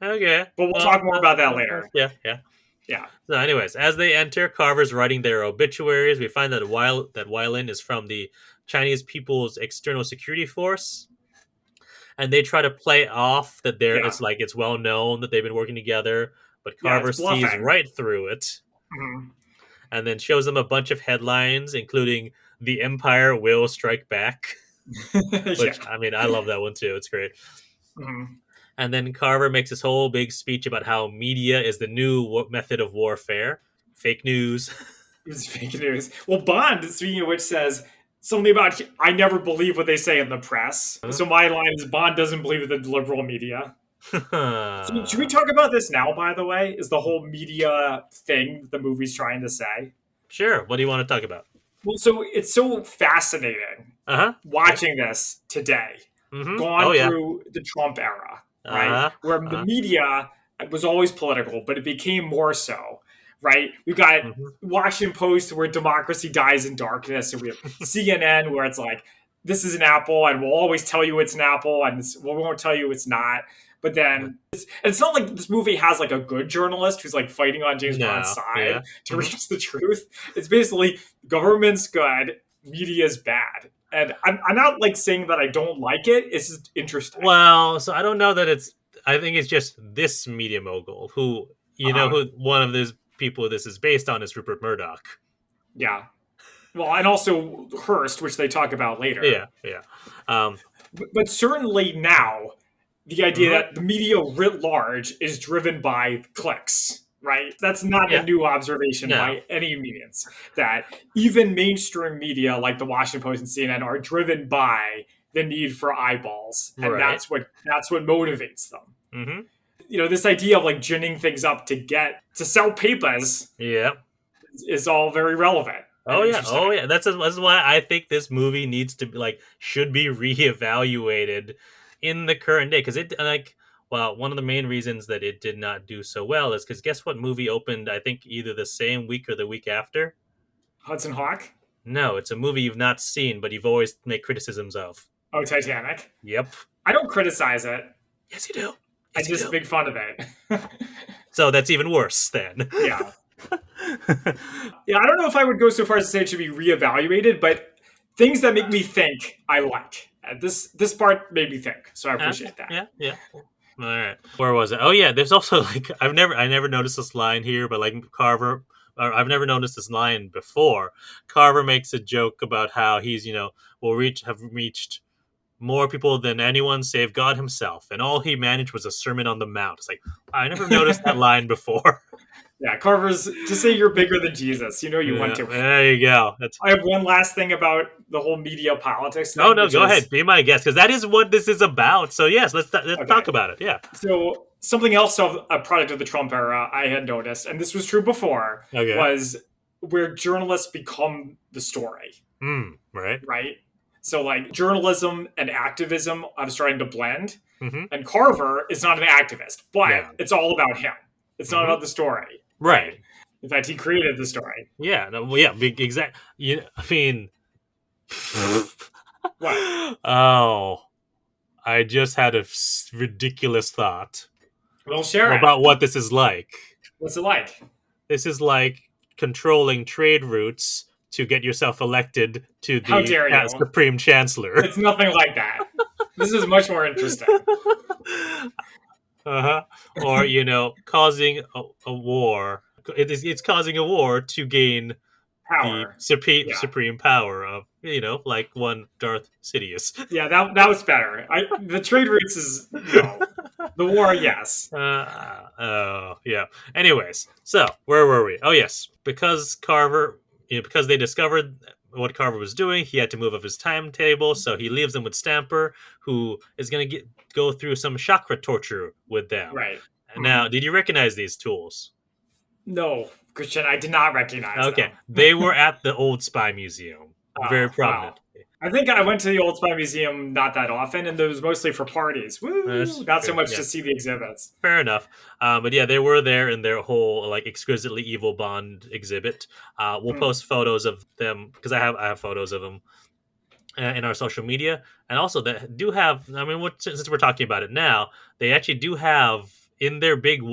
Okay. But we'll talk more about that later. Yeah. So anyways, as they enter, Carver's writing their obituaries. We find that Wylin is from the Chinese People's External Security Force. And they try to play off that it's well known that they've been working together, but Carver sees right through it, and then shows them a bunch of headlines, including "The Empire Will Strike Back," which I mean, I love that one too. It's great. Mm-hmm. And then Carver makes this whole big speech about how media is the new method of warfare. Fake news. It's fake news. Well, Bond, speaking of which, says something about, I never believe what they say in the press. So my line is, Bond doesn't believe in the liberal media. So should we talk about this now, by the way? Is the whole media thing the movie's trying to say? Sure. What do you want to talk about? Well, so it's so fascinating watching this today. Gone through the Trump era, right? Where the media was always political, but it became more so. Right, we've got Washington Post where democracy dies in darkness, and we have CNN where it's like, this is an apple, and we'll always tell you it's an apple, and we won't tell you it's not. But then it's not like this movie has like a good journalist who's like fighting on James Bond's No, yeah. side to reach the truth. It's basically government's good, media's bad. And I'm not like saying that I don't like it. It's just interesting. Well, so I don't know that it's. I think it's just this media mogul who who one of those people this is based on is Rupert Murdoch. Yeah. Well, and also Hearst, which they talk about later. Yeah. But certainly now, the idea that the media writ large is driven by clicks, right? That's not a new observation by any means. That even mainstream media like the Washington Post and CNN are driven by the need for eyeballs, and that's what motivates them. Mm-hmm. This idea of like ginning things up to sell papers, is all very relevant. Oh yeah. That's why I think this movie needs to be should be reevaluated in the current day, because one of the main reasons that it did not do so well is because guess what movie opened? I think either the same week or the week after. Hudson Hawk? No, it's a movie you've not seen, but you've always made criticisms of. Oh, Titanic? Yep. I don't criticize it. Yes, you do. I just make fun of it. So that's even worse then. Yeah. Yeah, I don't know if I would go so far as to say it should be reevaluated, but things that make me think I like. This part made me think, so I appreciate that. Yeah. All right. Where was it? Oh yeah, there's also I never noticed this line here, but Carver, I've never noticed this line before. Carver makes a joke about how he's have reached more people than anyone save God himself, and all he managed was a Sermon on the Mount. It's I never noticed that line before. Yeah, Carver's to say you're bigger than Jesus. You want to. There you go. I have one last thing about the whole media politics thing. Oh no, go ahead. Be my guest, because that is what this is about. So yes, let's talk about it. Yeah. So something else of a product of the Trump era I had noticed, and this was true before, was where journalists become the story. Right. Right. So journalism and activism are starting to blend. Mm-hmm. And Carver is not an activist, but it's all about him. It's not about the story. Right. In fact, he created the story. Yeah. No, yeah. Exactly. I mean. What? Oh, I just had a ridiculous thought. Well, share about what this is like. What's it like? This is like controlling trade routes to get yourself elected to the Supreme Chancellor. It's nothing like that. This is much more interesting. Or causing a war. It's causing a war to gain power, the supreme power of one Darth Sidious. Yeah, that was better. The trade routes is the war, yes. Yeah. Anyways, so where were we? Oh yes, because they discovered what Carver was doing, he had to move up his timetable, so he leaves them with Stamper, who is going to go through some chakra torture with them. Right. Now, did you recognize these tools? No, Christian, I did not recognize them. They were at the Old Spy Museum. Very prominent. Wow. I think I went to the Old Spy Museum not that often, and it was mostly for parties. Woo! Not so much to see the exhibits. Fair enough. But yeah, they were there in their whole exquisitely evil Bond exhibit. We'll post photos of them because I have photos of them in our social media, and also they do have. I mean, since we're talking about it now, they actually do have in their big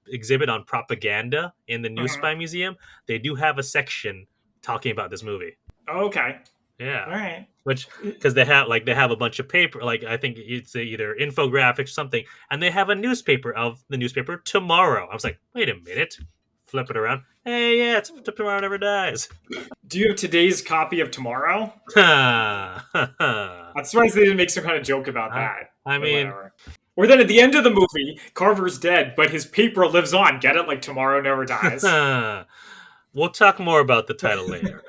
exhibit on propaganda in the New Spy Museum. They do have a section talking about this movie. Oh, okay. Yeah. All right. Which because they have a bunch of paper, I think it's either infographics or something, and they have a newspaper of the newspaper Tomorrow. I was like, wait a minute, flip it around. Hey, yeah, it's Tomorrow Never Dies. Do you have today's copy of Tomorrow? I'm surprised they didn't make some kind of joke about that. I mean, or then at the end of the movie, Carver's dead, but his paper lives on. Get it? Like Tomorrow Never Dies. We'll talk more about the title later.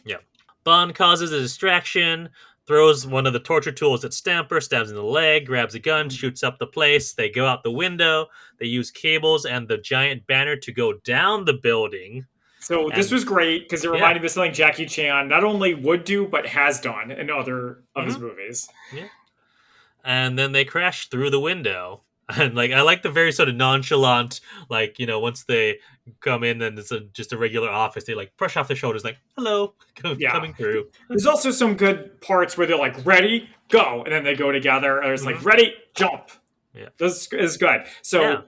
Yeah. Bond causes a distraction, throws one of the torture tools at Stamper, stabs in the leg, grabs a gun, shoots up the place. They go out the window. They use cables and the giant banner to go down the building. So this was great because it reminded me of something Jackie Chan not only would do, but has done in other of his movies. Yeah. And then they crash through the window. And I like the very sort of nonchalant, once they come in and it's just a regular office, they brush off their shoulders, hello, coming through. There's also some good parts where they're ready, go, and then they go together. And it's ready, jump. Yeah. This is good. Yeah. So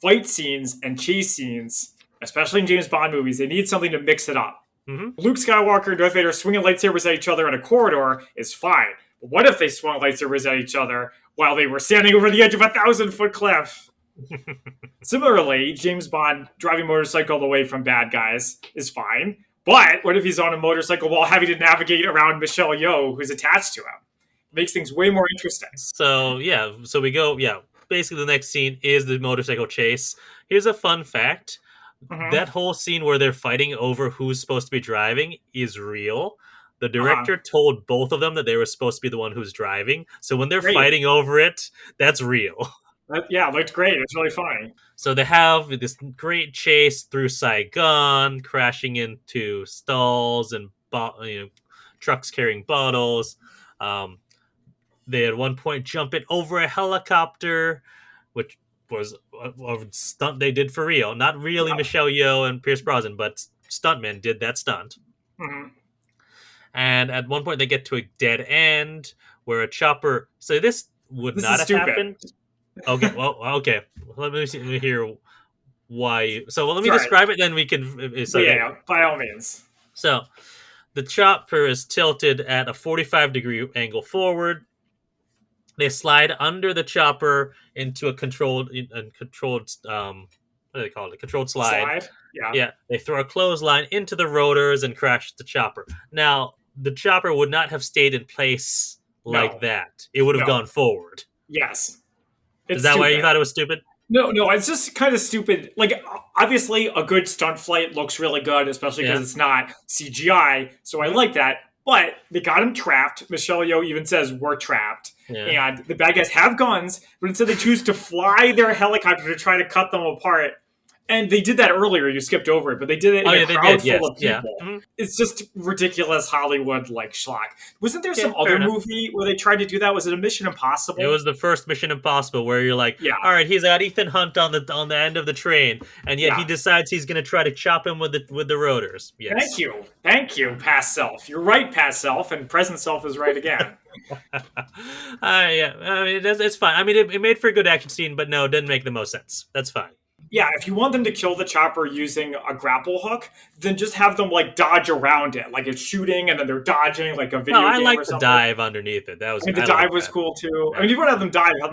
fight scenes and chase scenes, especially in James Bond movies, they need something to mix it up. Hmm. Luke Skywalker and Darth Vader swinging lightsabers at each other in a corridor is fine. But what if they swung lightsabers at each other while they were standing over the edge of a 1,000-foot cliff? Similarly, James Bond driving a motorcycle away from bad guys is fine. But what if he's on a motorcycle while having to navigate around Michelle Yeoh, who's attached to him? It makes things way more interesting. So yeah, so we go. Yeah, basically the next scene is the motorcycle chase. Here's a fun fact: Mm-hmm. that whole scene where they're fighting over who's supposed to be driving is real. The Uh-huh. director told both of them that they were supposed to be the one who's driving. So when they're Great. fighting over it, that's real. Yeah, it looked great. It was really funny. So they have this great chase through Saigon, crashing into stalls and trucks carrying bottles. Um, they at one point jump it over a helicopter, which was a stunt they did for real. Not really Yeah. Michelle Yeoh and Pierce Brosnan, but stuntmen did that stunt. Mm-hmm. And at one point they get to a dead end where a chopper. So this would This not is have stupid. happened. Okay, well, okay. Let me hear why. So well, let me Sorry. describe it, then we can. But So yeah, by all means. so the chopper is tilted at a 45-degree angle forward. They slide under the chopper into a controlled what do they call it? A controlled slide. Slide. Yeah. Yeah, they throw a clothesline into the rotors and crash the chopper. Now, the chopper would not have stayed in place like No. that. It would have No. gone forward. Yes. Is It's that why you stupid. thought it was stupid? No, it's just kind of stupid. Like, obviously, a good stunt flight looks really good, especially because Yeah. it's not CGI. So I Mhm. like that. But they got him trapped. Michelle Yeoh even says, "We're trapped." Yeah. And the bad guys have guns, but instead they choose to fly their helicopter to try to cut them apart. And they did that earlier. You skipped over it, but they did it Oh in a yeah, they did. crowd Yes. full of Yeah. people. Mhm. It's just ridiculous Hollywood like schlock. Wasn't there some Okay, fair other enough. movie where they tried to do that? Was it a Mission It Impossible? was the first Mission Impossible where you're like, Yeah, all right, he's got Ethan Hunt on the end of the train, and yet he yeah. decides he's going to try to chop him with the rotors. Thank Yes. you. Thank you, past self. You're right, past self, and present self is right again. Yeah, I mean it's fine. I mean it made for a good action scene, but no, it didn't make the most sense. That's fine. Yeah, if you want them to kill the chopper using a grapple hook, then just have them like dodge around it. Like it's shooting and then they're dodging like a No, video I game or like the something. dive underneath it. I mean, the I dive like was that. cool too. I Yeah. mean, if you want to have them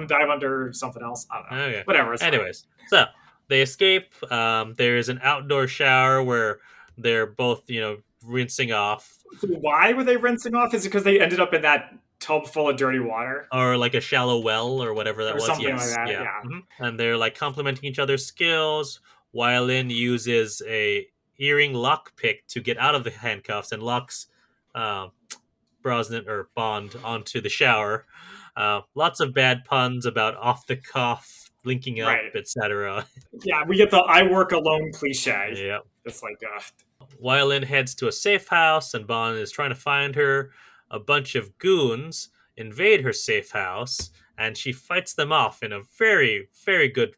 dive under something else, I don't know. Okay. Whatever, it's fine. Anyways, so they escape. There's an outdoor shower where they're both rinsing off, So why were they rinsing off? Is it because they ended up in that tub full of dirty water or like a shallow well or whatever that or was. something like Yes, that? yeah. Yeah. And they're like complimenting each other's skills. Lin uses a earring lock pick to get out of the handcuffs and locks uh, Brosnan or Bond onto the shower. Lots of bad puns about off the cuff, linking up, Right. etc. Yeah, we get the "I work alone" cliche. Yeah. It's like, Lin heads to a safe house, and Bond is trying to find her. A bunch of goons invade her safe house, and she fights them off in a very, very good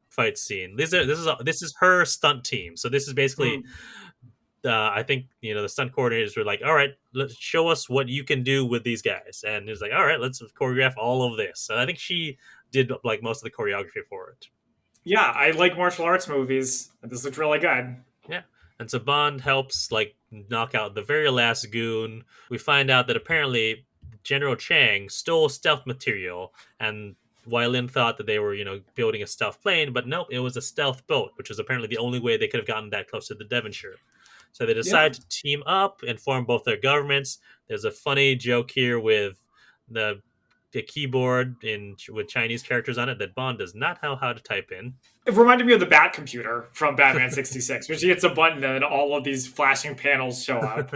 fight scene. This is her stunt team. So this is basically, hmm. I think the stunt coordinators were like, all right, let's show us what you can do with these guys, and he was like, all right, let's choreograph all of this. So I think she did like most of the choreography for it. Yeah, I like martial arts movies. And this looks really good. Yeah. And so Bond helps like knock out the very last goon. We find out that apparently General Chang stole stealth material, and Lin thought that they were, building a stealth plane, but nope, it was a stealth boat, which was apparently the only way they could have gotten that close to the Devonshire. So they Yeah. decide to team up and form both their governments. There's a funny joke here with the keyboard with Chinese characters on it that Bond does not know how to type in. It reminded me of the Bat computer from Batman 66, which hits a button and all of these flashing panels show up.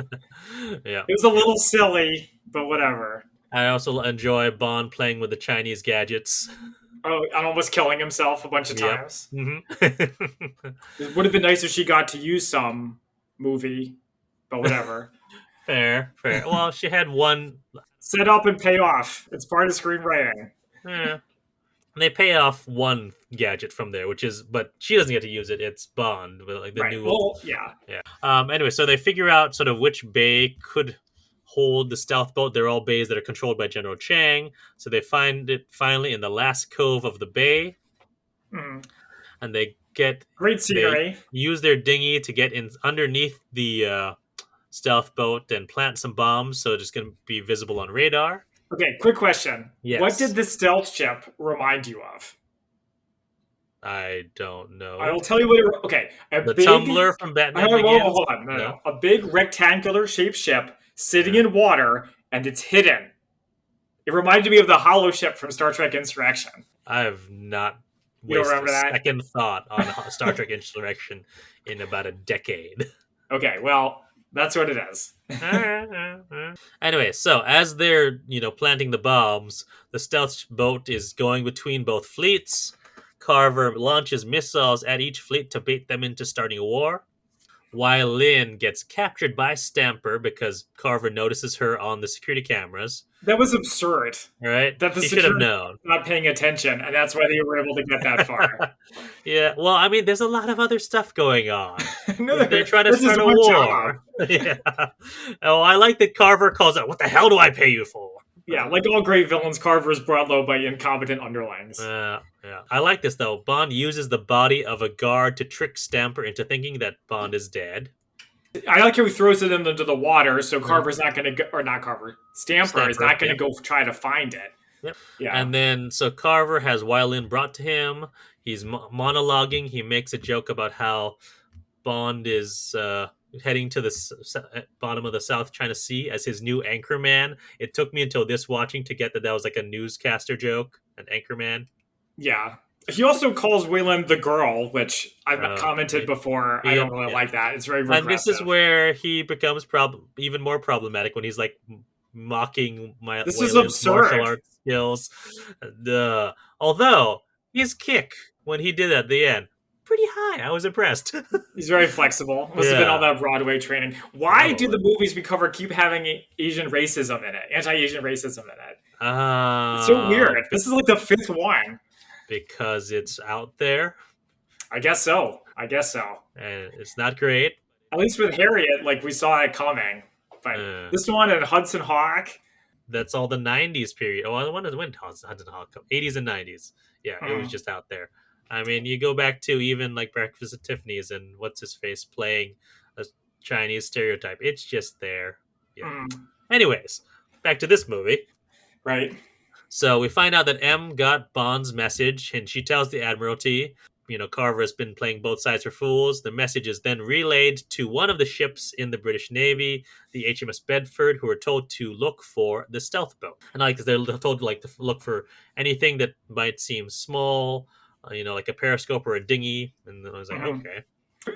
Yeah. It was a little silly, but whatever. I also enjoy Bond playing with the Chinese gadgets. Oh, and almost killing himself a bunch of Yep. times. Mm-hmm. It would have been nice if she got to use some movie, but whatever. Fair. Well, she had one. Set up and pay off. It's part of screenwriting. Eh, they pay off one gadget from there, but she doesn't get to use it. It's Bond, with like the Right. new. Well, yeah. Yeah. Anyway, so they figure out sort of which bay could hold the stealth boat. They're all bays that are controlled by General Chang. So they find it finally in the last cove of the bay, Mm. and Great they scenery. use their dinghy to get in underneath the stealth boat and plant some bombs, so it's going to be visible on radar. Okay, quick question. What did Yes, the stealth ship remind you of? I don't I will know. tell you what okay, a The big Tumbler from Batman hold Begins? on, no, No. no. A big rectangular shaped ship sitting Uh, in water and it's hidden. It reminded me of the hollow ship from Star Trek Insurrection. I have not You don't wasted a remember second thought on Star Trek Insurrection in about a decade. that? Okay, well, that's what it is. Anyway, so as they're planting the bombs, the stealth boat is going between both fleets. Carver launches missiles at each fleet to bait them into starting a war. While Lynn gets captured by Stamper because Carver notices her on the security cameras. That was absurd. All right, That the he should have security known. was not paying attention, and that's why they were able to get that far. Yeah, well, I mean, there's a lot of other stuff going on. No, They're trying to this is start a one job. war. Yeah. Oh, I like that Carver calls out, "What the hell do I pay you for?" Yeah, like all great villains, Carver is brought low by incompetent underlings. Yeah. I like this though. Bond uses the body of a guard to trick Stamper into thinking that Bond is dead. I like how he throws it into the water, so Mhm. Carver's not going to go, or not Carver, Stamper is Stamper, not going to yeah. go try to find it. Yep. Yeah, And then so Carver has Wylin brought to him. He's monologuing. He makes a joke about how Bond is heading to the bottom of the South China Sea as his new anchorman. It took me until this watching to get that was like a newscaster joke, an anchorman. yeah. He also calls Wayland the girl, which I've commented before. I don't really Yeah. like that. It's very And this is regressive. where he becomes even more problematic when he's like mocking my This is Wayland's martial absurd. arts skills. Although his kick when he did at the end, pretty high. I was impressed. He's very flexible. Must have been all Yeah, that Broadway training. Why do probably. the movies we cover keep having Asian racism in it? Anti-Asian racism in it. It's so Uh, weird. This is like the fifth one. because it's out there I guess so. I guess so. and it's not great. At least with Harriet, like we saw it coming. But Uh, this one and Hudson Hawk. that's all the '90s period. Oh, I wonder when Hudson Hawk come. '80s and '90s. Yeah, it was Mm, just out there. I mean, you go back to even like Breakfast at Tiffany's and what's his face playing a Chinese stereotype. It's just there. Yeah. mm, Anyways, back to this movie. right. So we find out that M got Bond's message, and she tells the Admiralty, Carver has been playing both sides for fools. The message is then relayed to one of the ships in the British Navy, the HMS Bedford, who are told to look for the stealth boat. And like they're told to look for anything that might seem small, like a periscope or a dinghy. And I was like, Mhm. okay.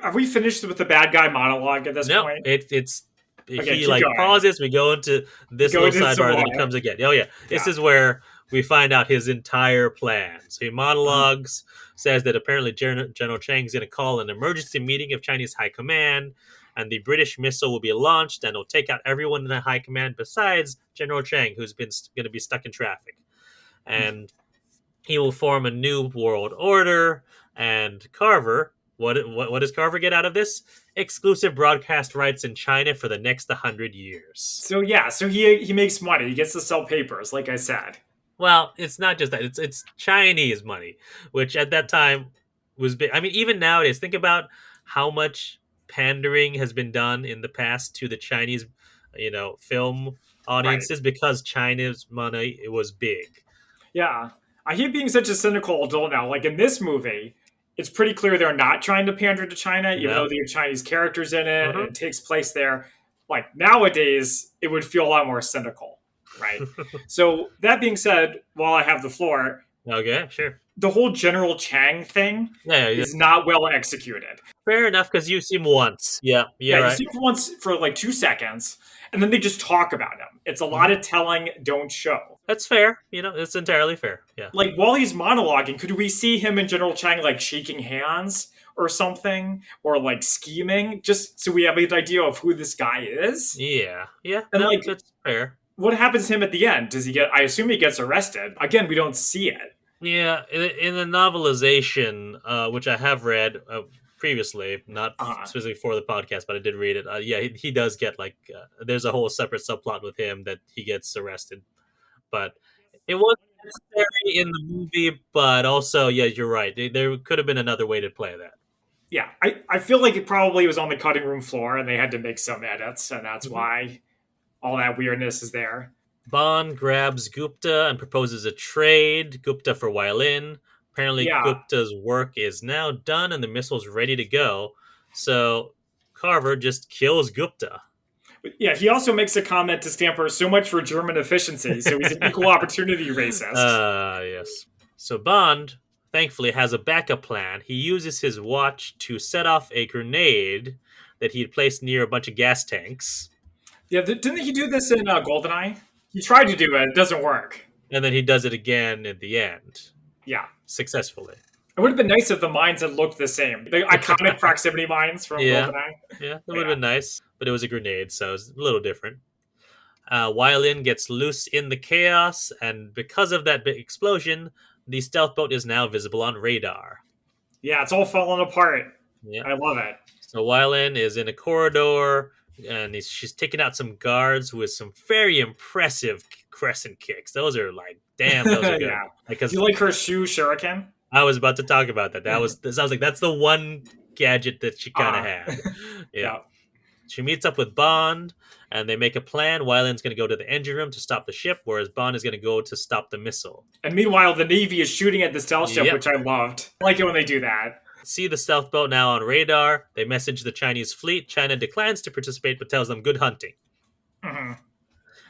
Have we finished with the bad guy monologue at this No, point? it's Okay, he keep like going. pauses. We go into this Go little into some sidebar, and then more. he comes again. Oh yeah, this Yeah. is where we find out his entire plan. So he Mhm. monologues, says that apparently General Chang's going to call an emergency meeting of Chinese high command, and the British missile will be launched, and it'll take out everyone in the high command besides General Chang, who's been going to be stuck in traffic, and he will form a new world order. And Carver, what does Carver get out of this? Exclusive broadcast rights in China for the next 100 years. So yeah, so he makes money. He gets to sell papers, like I said. Well, it's not just that; it's Chinese money, which at that time was big. I mean, even nowadays, think about how much pandering has been done in the past to the Chinese, film Right. audiences because China's money it was big. Yeah. I hate being such a cynical adult now. Like in this movie, it's pretty clear they're not trying to pander to China, even though No. there are Chinese characters in it and Hmm. it takes place there. Like nowadays, it would feel a lot more cynical, right? So that being said, while I have the floor, Okay, sure. the whole General Chang thing Yeah, is not well executed. fair enough because you see him once. Yeah, Yeah, you right. see him once for like 2 seconds, and then they just talk about him. It's a lot Mhm. of telling, don't show. That's fair. It's entirely fair. Yeah. Like while he's monologuing, could we see him and General Chang like shaking hands or something, or like scheming, just so we have an idea of who this guy is? Yeah. And No, like, that's fair. what happens to him at the end? Does he get? I assume he gets arrested. Again, we don't see it. Yeah, in the novelization, which I have read, previously, not Uh, specifically for the podcast, but I did read it. Yeah, he does get like there's a whole separate subplot with him that he gets arrested, but it wasn't necessary in the movie. But also, yeah, you're right. There could have been another way to play that. yeah, I feel like it probably was on the cutting room floor and they had to make some edits, and that's Mhm. why all that weirdness is there. Bond grabs Gupta and proposes a trade. Gupta for Wylin. Apparently, Yeah, Gupta's work is now done and the missile's ready to go. So Carver just kills Gupta. yeah. He also makes a comment to Stamper, "So much for German efficiency." So he's an equal opportunity racist. Yes. So Bond, thankfully, has a backup plan. He uses his watch to set off a grenade that he had placed near a bunch of gas tanks. Yeah, didn't he do this in Goldeneye? He tried to do it; it doesn't work. And then he does it again at the end, Yeah, successfully. it would have been nice if the mines had looked the same. The iconic proximity mines from Yeah, Goldeneye. yeah, that would Yeah. have been nice. But it was a grenade, so it's a little different. Wylin gets loose in the chaos, and because of that big explosion, the stealth boat is now visible on radar. Yeah, it's all falling apart. Yeah. I love it. So Wylin is in a corridor, and she's taking out some guards with some very impressive crescent kicks. Those are like, damn, those are good. Yeah. Because Do you like her shoe shuriken? I was about to talk about that. That sounds like that's the one gadget that she kind of Uh, had. Yeah. yeah. She meets up with Bond, and they make a plan. Wyland's going to go to the engine room to stop the ship, whereas Bond is going to go to stop the missile. And meanwhile, the Navy is shooting at the stealth ship, Yep. which I loved. I like it when they do that. See the stealth boat now on radar. They message the Chinese fleet. China declines to participate, but tells them good hunting. hmm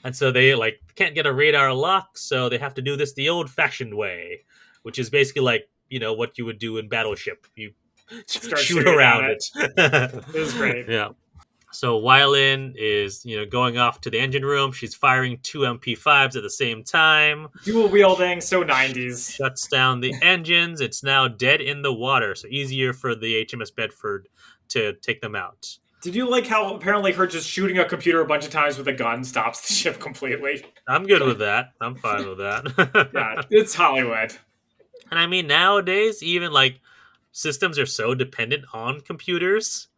And so they can't get a radar lock, so they have to do this the old-fashioned way, which is basically like what you would do in Battleship. You Start shoot shooting around at it. It was great. Yeah. So Wylin is going off to the engine room. She's firing 2 MP5s at the same time. Dual wielding, so 90s. Shuts down the engines. It's now dead in the water, so easier for the HMS Bedford to take them out. Did you like how apparently her just shooting a computer a bunch of times with a gun stops the ship completely? I'm good with that. I'm fine with that. Yeah, it's Hollywood. And I mean, nowadays, even systems are so dependent on computers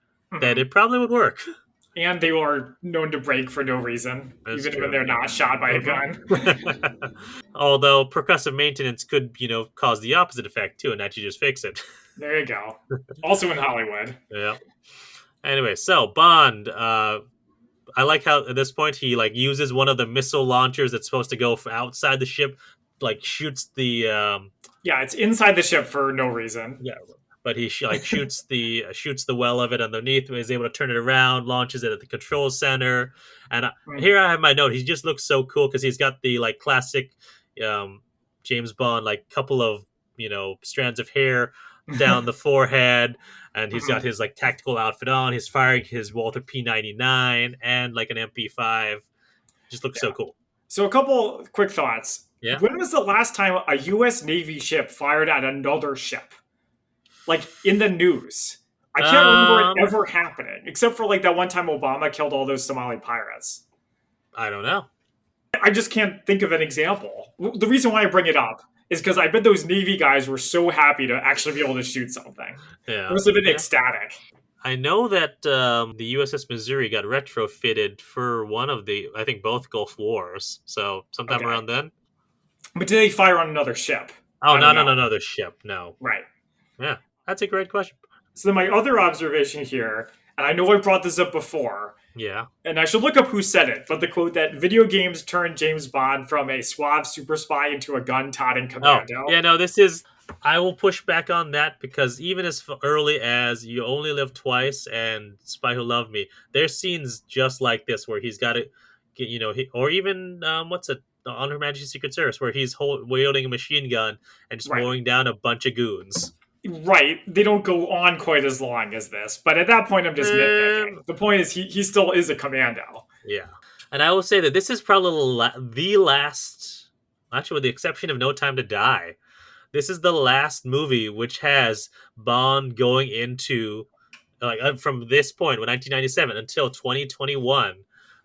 that it probably would work. And they are known to break for no reason, That's even true. when they're not shot by a gun. Although progressive maintenance could, cause the opposite effect too, and actually just fix it. There you go. Also in Hollywood. Yeah. Anyway, so Bond, I like how at this point he uses one of the missile launchers that's supposed to go outside the ship, shoots the Yeah, it's inside the ship for no reason. yeah, but he shoots the well of it underneath. Is able to turn it around, launches it at the control center, and here I have my note. He just looks so cool because he's got the classic James Bond couple of strands of hair down the forehead, and he's got his tactical outfit on. He's firing his Walther P99 and an MP5. Just looks so cool. So a couple quick thoughts. Yeah. When was the last time a U.S. Navy ship fired at another ship? In the news. I can't remember it ever happening, except for that one time Obama killed all those Somali pirates. I don't know. I just can't think of an example. The reason why I bring it up is because I bet those Navy guys were so happy to actually be able to shoot something. Yeah. It must have been ecstatic. I know that the USS Missouri got retrofitted for one of I think both Gulf Wars. So sometime around then. But did they fire on another ship? Oh, not on another ship. No. Right. Yeah, that's a great question. So then my other observation here, and I know I brought this up before, yeah, and I should look up who said it, but the quote that video games turned James Bond from a suave super spy into a gun-toting commando. Oh, yeah, no, I will push back on that because even as early as You Only Live Twice and Spy Who Loved Me, there's scenes just like this where he's got to, or even, On Her Majesty's Secret Service, where he's wielding a machine gun and just mowing down a bunch of goons. Right. They don't go on quite as long as this, but at that point I'm just nitpicking. The point is he still is a commando. Yeah. And I will say that this is probably the last, actually with the exception of No Time to Die, this is the last movie which has Bond going into, from this point, 1997 until 2021,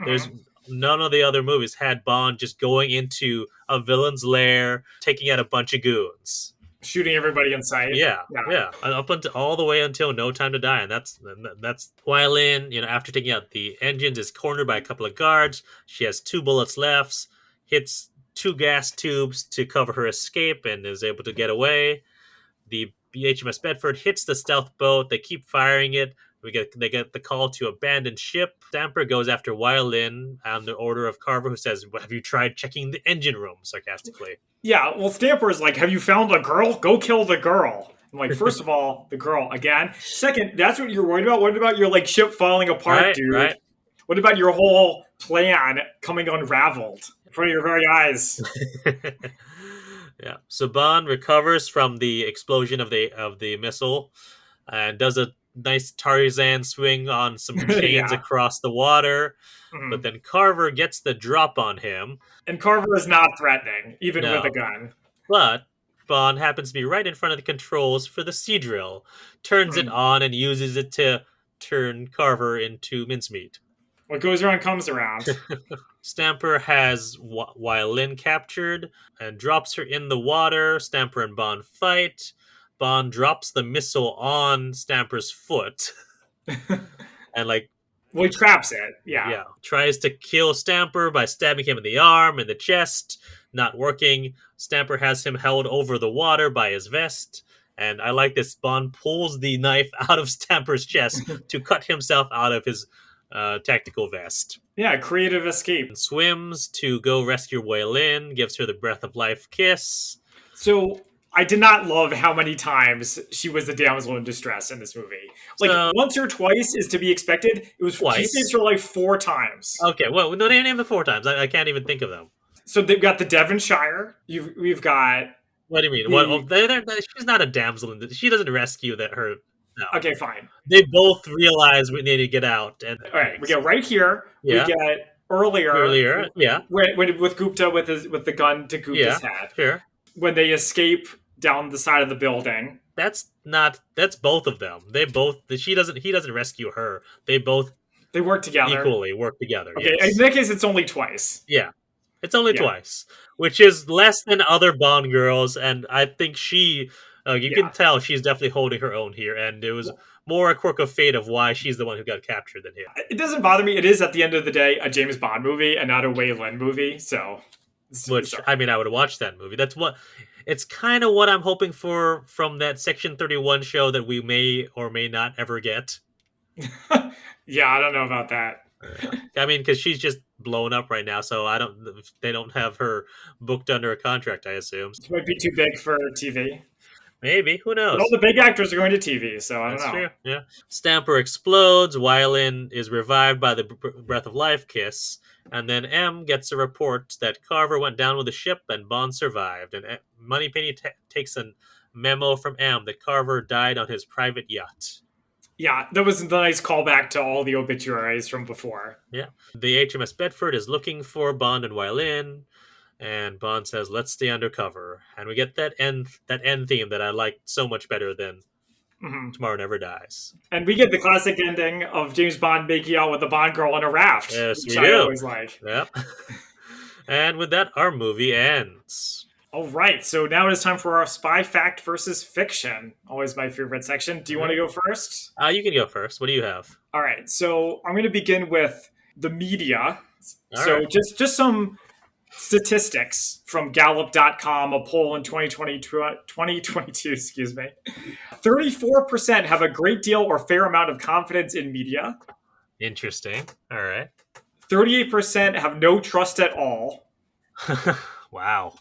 there's none of the other movies had Bond just going into a villain's lair, taking out a bunch of goons. shooting everybody in sight. Yeah, Yeah. yeah, up until all the way until No Time to Die, and that's Wylin. After taking out the engines, is cornered by a couple of guards. She has 2 bullets left. Hits 2 gas tubes to cover her escape, and is able to get away. The HMS Bedford hits the stealth boat. They keep firing it. They get the call to abandon ship. Stamper goes after Wylin on the order of Carver, who says, "Have you tried checking the engine room?" Sarcastically. Yeah, well, Stamper is like, have you found a girl? Go kill the girl. I'm like, first of all, the girl again. Second, that's what you're worried about. What about your like ship falling apart, Right, dude? right. What about your whole plan coming unraveled in front of your very eyes? Yeah. So Bond recovers from the explosion of the missile and does a nice Tarzan swing on some chains Yeah. across the water. But Mhm. then Carver gets the drop on him. And Carver is not threatening, even with a No. gun. But Bond happens to be right in front of the controls for the sea drill, turns it Mhm. on, and uses it to turn Carver into mincemeat. What goes around comes around. Stamper has Wylin captured and drops her in the water. Stamper and Bond fight. Bond drops the missile on Stamper's foot and Well, he traps it. Yeah. yeah, tries to kill Stamper by stabbing him in the arm and the chest. Not working. Stamper has him held over the water by his vest. And I like this. Bond pulls the knife out of Stamper's chest to cut himself out of his tactical vest. Yeah, creative escape. And swims to go rescue Wei-Lin, gives her the breath of life kiss. So I did not love how many times she was the damsel in distress in this movie. Like So, once or twice is to be expected. It was she saves twice. her life 4 times. Okay, well, no, they name them 4 times. I can't even think of them. So they've got the Devonshire. We've got What do you mean? the. She's not a damsel. She doesn't rescue her. No. Okay, fine. They both realize we need to get out. And All right, we get right here. Yeah. We get earlier. Yeah. When with Gupta with the gun to Gupta's head. Sure. When they escape down the side of the building. That's both of them. He doesn't rescue her. They work together. Equally work together. Okay, yes. in that case, it's only twice. Yeah. It's only twice, which is less than other Bond girls, and I think you can tell she's definitely holding her own here, and it was more a quirk of fate of why she's the one who got captured than him. It doesn't bother me. It is, at the end of the day, a James Bond movie and not a Wei-Lin movie, so... I would watch that movie. It's kind of what I'm hoping for from that Section 31 show that we may or may not ever get. Yeah, I don't know about that. I mean, because she's just blown up right now, so they don't have her booked under a contract, I assume. It might be too big for TV. Maybe, who knows? But all the big actors are going to TV, so I don't know. True. Yeah. Stamper explodes. Wylin is revived by the breath of life kiss, and then M gets a report that Carver went down with the ship and Bond survived. And Moneypenny takes a memo from M that Carver died on his private yacht. Yeah, that was a nice callback to all the obituaries from before. Yeah. The HMS Bedford is looking for Bond and Wylin, and Bond says, "Let's stay undercover." And we get that end theme that I like so much better than Tomorrow Never Dies. And we get the classic ending of James Bond making out with the Bond girl in a raft. Yes, which we do. I always like. Yep. And with that, our movie ends. All right, so now it is time for our spy fact versus fiction. Always my favorite section. Do you want to go first? You can go first. What do you have? All right, so I'm going to begin with the media. All right. Just some statistics from Gallup.com, a poll in 2022, excuse me. 34% have a great deal or fair amount of confidence in media. Interesting. All right. 38% have no trust at all. Wow.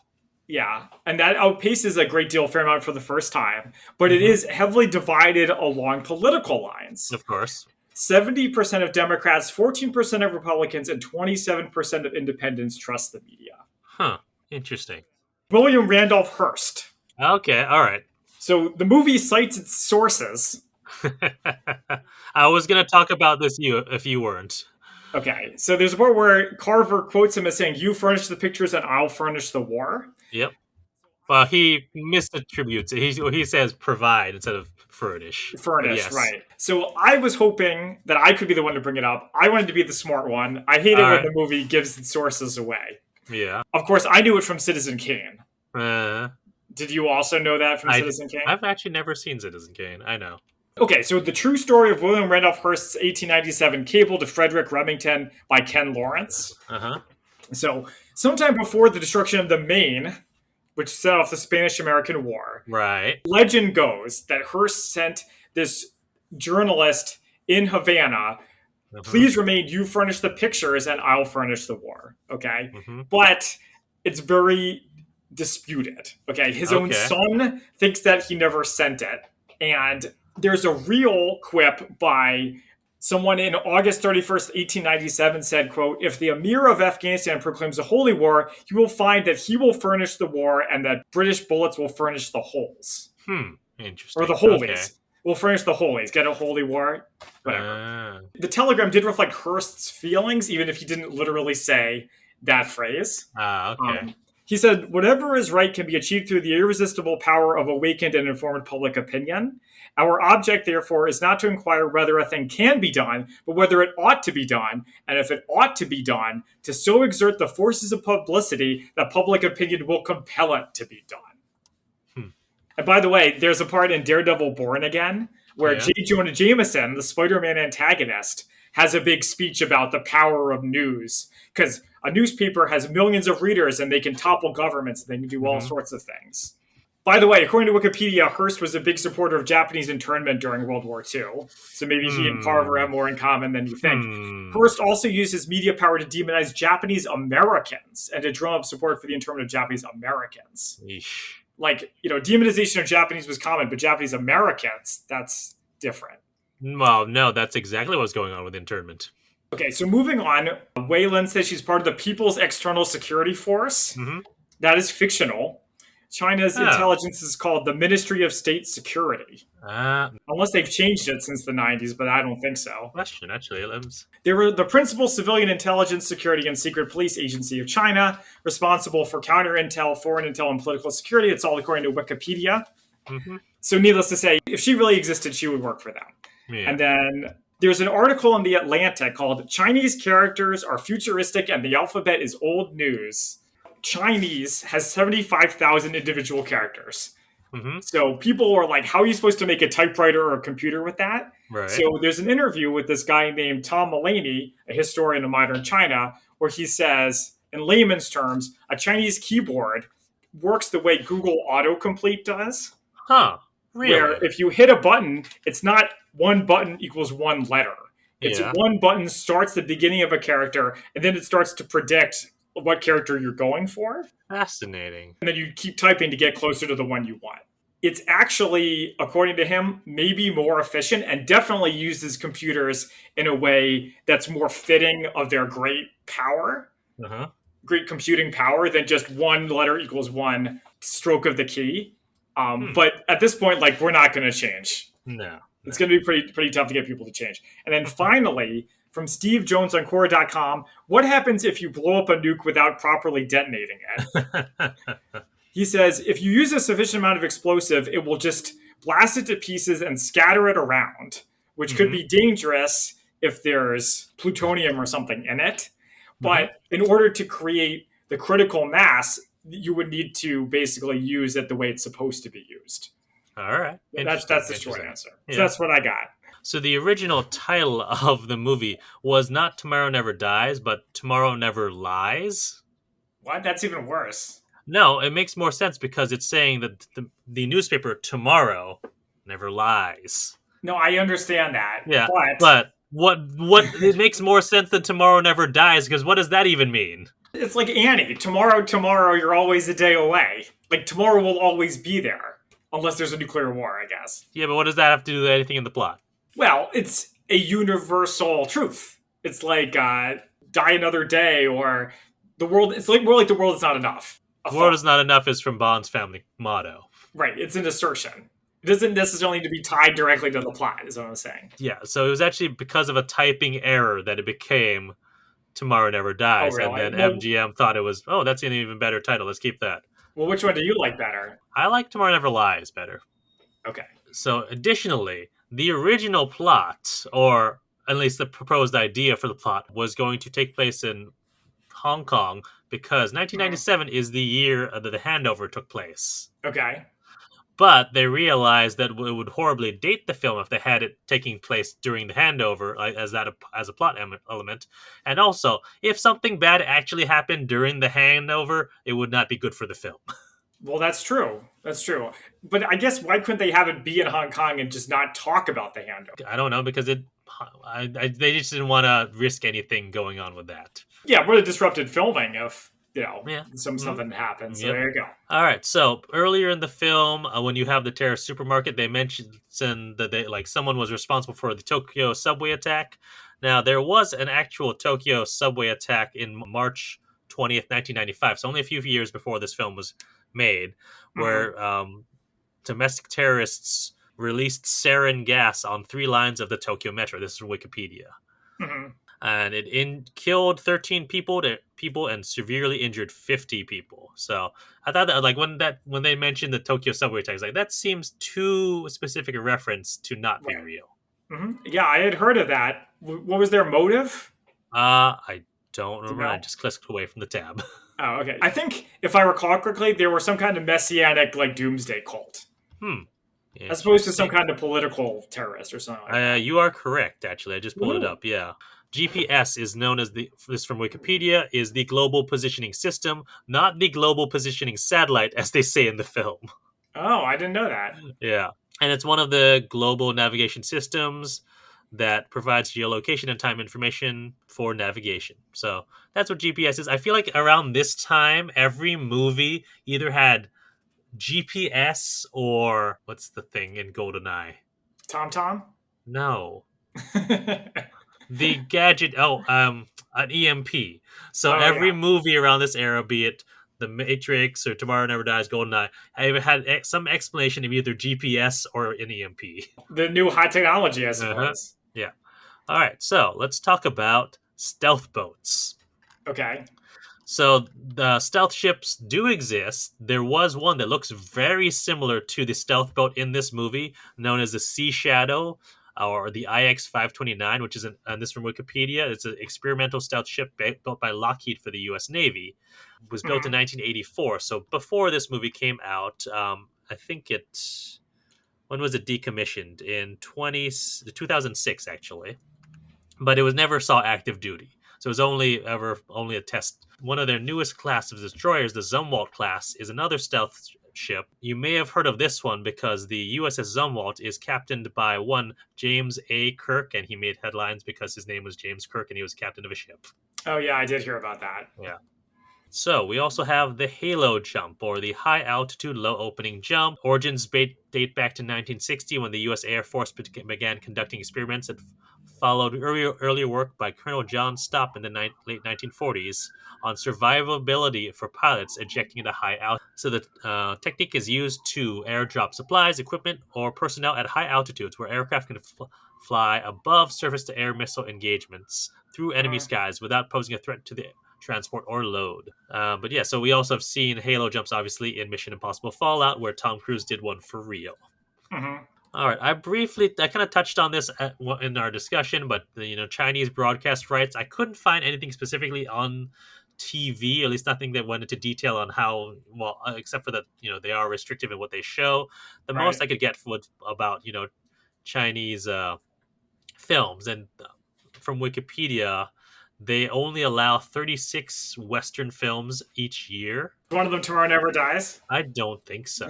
Yeah, and that outpaces a great deal, fair amount for the first time. But it is heavily divided along political lines. Of course. 70% of Democrats, 14% of Republicans, and 27% of independents trust the media. Huh. Interesting. William Randolph Hearst. Okay, all right. So the movie cites its sources. I was going to talk about this if you weren't. Okay, so there's a part where Carver quotes him as saying, "You furnish the pictures and I'll furnish the war." Yep. Well, he misattributes it. He says provide instead of furnish. Furnish, yes. Right. So I was hoping that I could be the one to bring it up. I wanted to be the smart one. I hate it when the movie gives its sources away. Yeah. Of course, I knew it from Citizen Kane. Did you also know that from I Citizen Kane? I've actually never seen Citizen Kane. I know. Okay, so the true story of William Randolph Hearst's 1897 cable to Frederick Remington by Ken Lawrence. Uh huh. So, sometime before the destruction of the Maine, which set off the Spanish American War, Right. legend goes that Hearst sent this journalist in Havana, Uh-huh. please remain, you furnish the pictures and I'll furnish the war. Okay. Mm-hmm. But it's very disputed. Okay. His own Okay. son thinks that he never sent it. And there's a real quip by someone in August 31st, 1897 said, quote, if the Emir of Afghanistan proclaims a holy war, you will find that he will furnish the war and that British bullets will furnish the holes. Or the Interesting. holies. Okay. We'll furnish the holies. Get a holy war? Whatever. The telegram did reflect Hearst's feelings, even if he didn't literally say that phrase. Okay. He said, whatever is right can be achieved through the irresistible power of awakened and informed public opinion. Our object, therefore, is not to inquire whether a thing can be done, but whether it ought to be done, and if it ought to be done, to so exert the forces of publicity that public opinion will compel it to be done. And by the way, there's a part in Daredevil Born Again where J. Jonah Jameson, the Spider-Man antagonist, has a big speech about the power of news. Because a newspaper has millions of readers and they can topple governments and they can do all sorts of things. By the way, according to Wikipedia, Hearst was a big supporter of Japanese internment during World War II. So maybe he and Carver have more in common than you think. Hearst also used his media power to demonize Japanese Americans and to drum up support for the internment of Japanese Americans. Eesh. Like, demonization of Japanese was common, but Japanese Americans, that's different. Well, no, that's exactly what's going on with internment. Okay, so moving on, Wayland says she's part of the People's External Security Force. Mm-hmm. That is fictional. China's intelligence is called the Ministry of State Security. Unless they've changed it since the 90s, but I don't think so. Question, actually. They were the principal civilian intelligence, security, and secret police agency of China, responsible for counter intel, foreign intel, and political security. It's all according to Wikipedia. Mm-hmm. So needless to say, if she really existed, she would work for them. Yeah. And then there's an article in The Atlantic called Chinese Characters Are Futuristic and the Alphabet is Old News. Chinese has 75,000 individual characters. Mm-hmm. So people are like, how are you supposed to make a typewriter or a computer with that? Right. So there's an interview with this guy named Tom Mulaney, a historian of modern China, where he says, in layman's terms, a Chinese keyboard works the way Google autocomplete does. Huh. Really? Where if you hit a button, it's not one button equals one letter. It's one button starts the beginning of a character, and then it starts to predict what character you're going for. Fascinating. And then you keep typing to get closer to the one you want. It's actually, according to him, maybe more efficient and definitely uses computers in a way that's more fitting of their great power, great computing power, than just one letter equals one stroke of the key. But at this point, like, we're not going to change. No. It's going to be pretty tough to get people to change. And then finally, from Steve Jones on Quora.com, what happens if you blow up a nuke without properly detonating it? He says, if you use a sufficient amount of explosive, it will just blast it to pieces and scatter it around, which could be dangerous if there's plutonium or something in it. But in order to create the critical mass, you would need to basically use it the way it's supposed to be used. All right. That's the short answer. So that's what I got. So the original title of the movie was not Tomorrow Never Dies, but Tomorrow Never Lies. What? That's even worse. No, it makes more sense because it's saying that the newspaper Tomorrow Never Lies. No, I understand that. Yeah, but what it makes more sense than Tomorrow Never Dies, because what does that even mean? It's like Annie. Tomorrow, you're always a day away. Like, tomorrow will always be there. Unless there's a nuclear war, I guess. Yeah, but what does that have to do with anything in the plot? Well, it's a universal truth. It's like die another day, or the world. It's like more like the world is not enough. The world is not enough is from Bond's family motto. Right. It's an assertion. It doesn't necessarily need to be tied directly to the plot, is what I'm saying. Yeah. So it was actually because of a typing error that it became Tomorrow Never Dies, really? and then MGM thought it was, that's an even better title. Let's keep that. Well, which one do you like better? I like Tomorrow Never Lies better. Okay. So, additionally, the original plot, or at least the proposed idea for the plot, was going to take place in Hong Kong because Hmm. 1997 is the year that the handover took place. Okay. But they realized that it would horribly date the film if they had it taking place during the handover, like, as a plot element. And also, if something bad actually happened during the handover, it would not be good for the film. Well, that's true. That's true. But I guess why couldn't they have it be in Hong Kong and just not talk about the handover? I don't know because they just didn't want to risk anything going on with that. Yeah, it would have disrupted filming if Yeah. something happened. So Yep. there you go. All right. So earlier in the film, when you have the terrorist supermarket, they mentioned that someone was responsible for the Tokyo subway attack. Now there was an actual Tokyo subway attack in March 20th, 1995. So only a few years before this film was made, Hmm. where domestic terrorists released sarin gas on 3 lines of the Tokyo Metro. This is from Wikipedia. Hmm. And it killed 13 people and severely injured 50 people. So I thought that when they mentioned the Tokyo subway attacks, like that seems too specific a reference to not be Right. real. Yeah, I had heard of that. What was their motive? I don't Do you remember. I know? just clicked away from the tab. Oh, okay. I think if I recall correctly, there was some kind of messianic like doomsday cult, Hmm. as opposed to some Interesting. kind of political terrorist or something like that. You are correct. Actually, I just pulled it Woohoo. up. Yeah. GPS is known as this from Wikipedia is the global positioning system, not the global positioning satellite, as they say in the film. Oh, I didn't know that. Yeah. And it's one of the global navigation systems that provides geolocation and time information for navigation. So that's what GPS is. I feel like around this time, every movie either had GPS or what's the thing in GoldenEye? Tom Tom. No. Oh The gadget, an EMP. So every yeah, movie around this era, be it The Matrix or Tomorrow Never Dies, GoldenEye, I had some explanation of either GPS or an EMP. the new high technology, I Uh-huh. suppose. Yeah. All right. So let's talk about stealth boats. Okay. So the stealth ships do exist. There was one that looks very similar to the stealth boat in this movie, known as the Sea Shadow or the IX 529, which is and this from Wikipedia. It's an experimental stealth ship built by Lockheed for the U.S. Navy. It was built in Hmm. 1984. So before this movie came out, I think it. When was it decommissioned? In 2006, actually, but it was never saw active duty. So it was only a test. One of their newest class of destroyers, the Zumwalt class, is another stealth ship. You may have heard of this one because the USS Zumwalt is captained by one James A. Kirk, and he made headlines because his name was James Kirk and he was captain of a ship. Oh yeah, I did hear about that. Yeah. So we also have the Halo jump, or the high altitude low opening jump. Origins date back to 1960 when the U.S. Air Force began conducting experiments that followed earlier work by Colonel John Stopp in the late 1940s on survivability for pilots ejecting at a high altitude. So the technique is used to airdrop supplies, equipment, or personnel at high altitudes where aircraft can fly above surface-to-air missile engagements through enemy Hmm. skies without posing a threat to the transport or load. But yeah, so we also have seen Halo jumps obviously in Mission Impossible Fallout, where Tom Cruise did one for real. Hmm. All right, I kind of touched on this in our discussion, but the Chinese broadcast rights, I couldn't find anything specifically on TV, or at least nothing that went into detail on how well, except for that they are restrictive in what they show. The most Right. I could get was about Chinese films, and from Wikipedia, they only allow 36 Western films each year. One of them tomorrow never dies. I don't think so.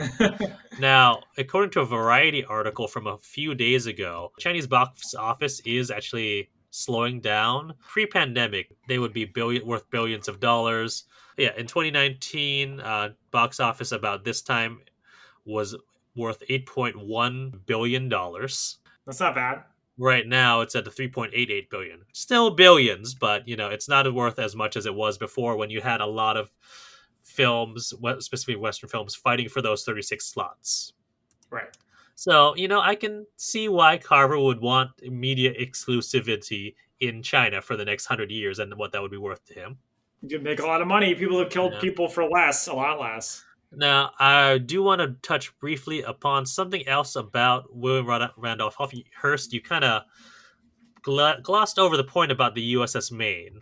Now, according to a Variety article from a few days ago, Chinese box office is actually slowing down. Pre-pandemic, they would be worth billions of dollars. Yeah, in 2019, box office about this time was worth $8.1 billion. That's not bad. Right now, it's at the 3.88 billion. Still billions, but it's not worth as much as it was before when you had a lot of films, specifically Western films, fighting for those 36 slots. Right. So, I can see why Carver would want media exclusivity in China for the next 100 years and what that would be worth to him. You can make a lot of money. People have killed Yeah. people for less, a lot less. Now, I do want to touch briefly upon something else about William Randolph Hearst. You kind of glossed over the point about the USS Maine.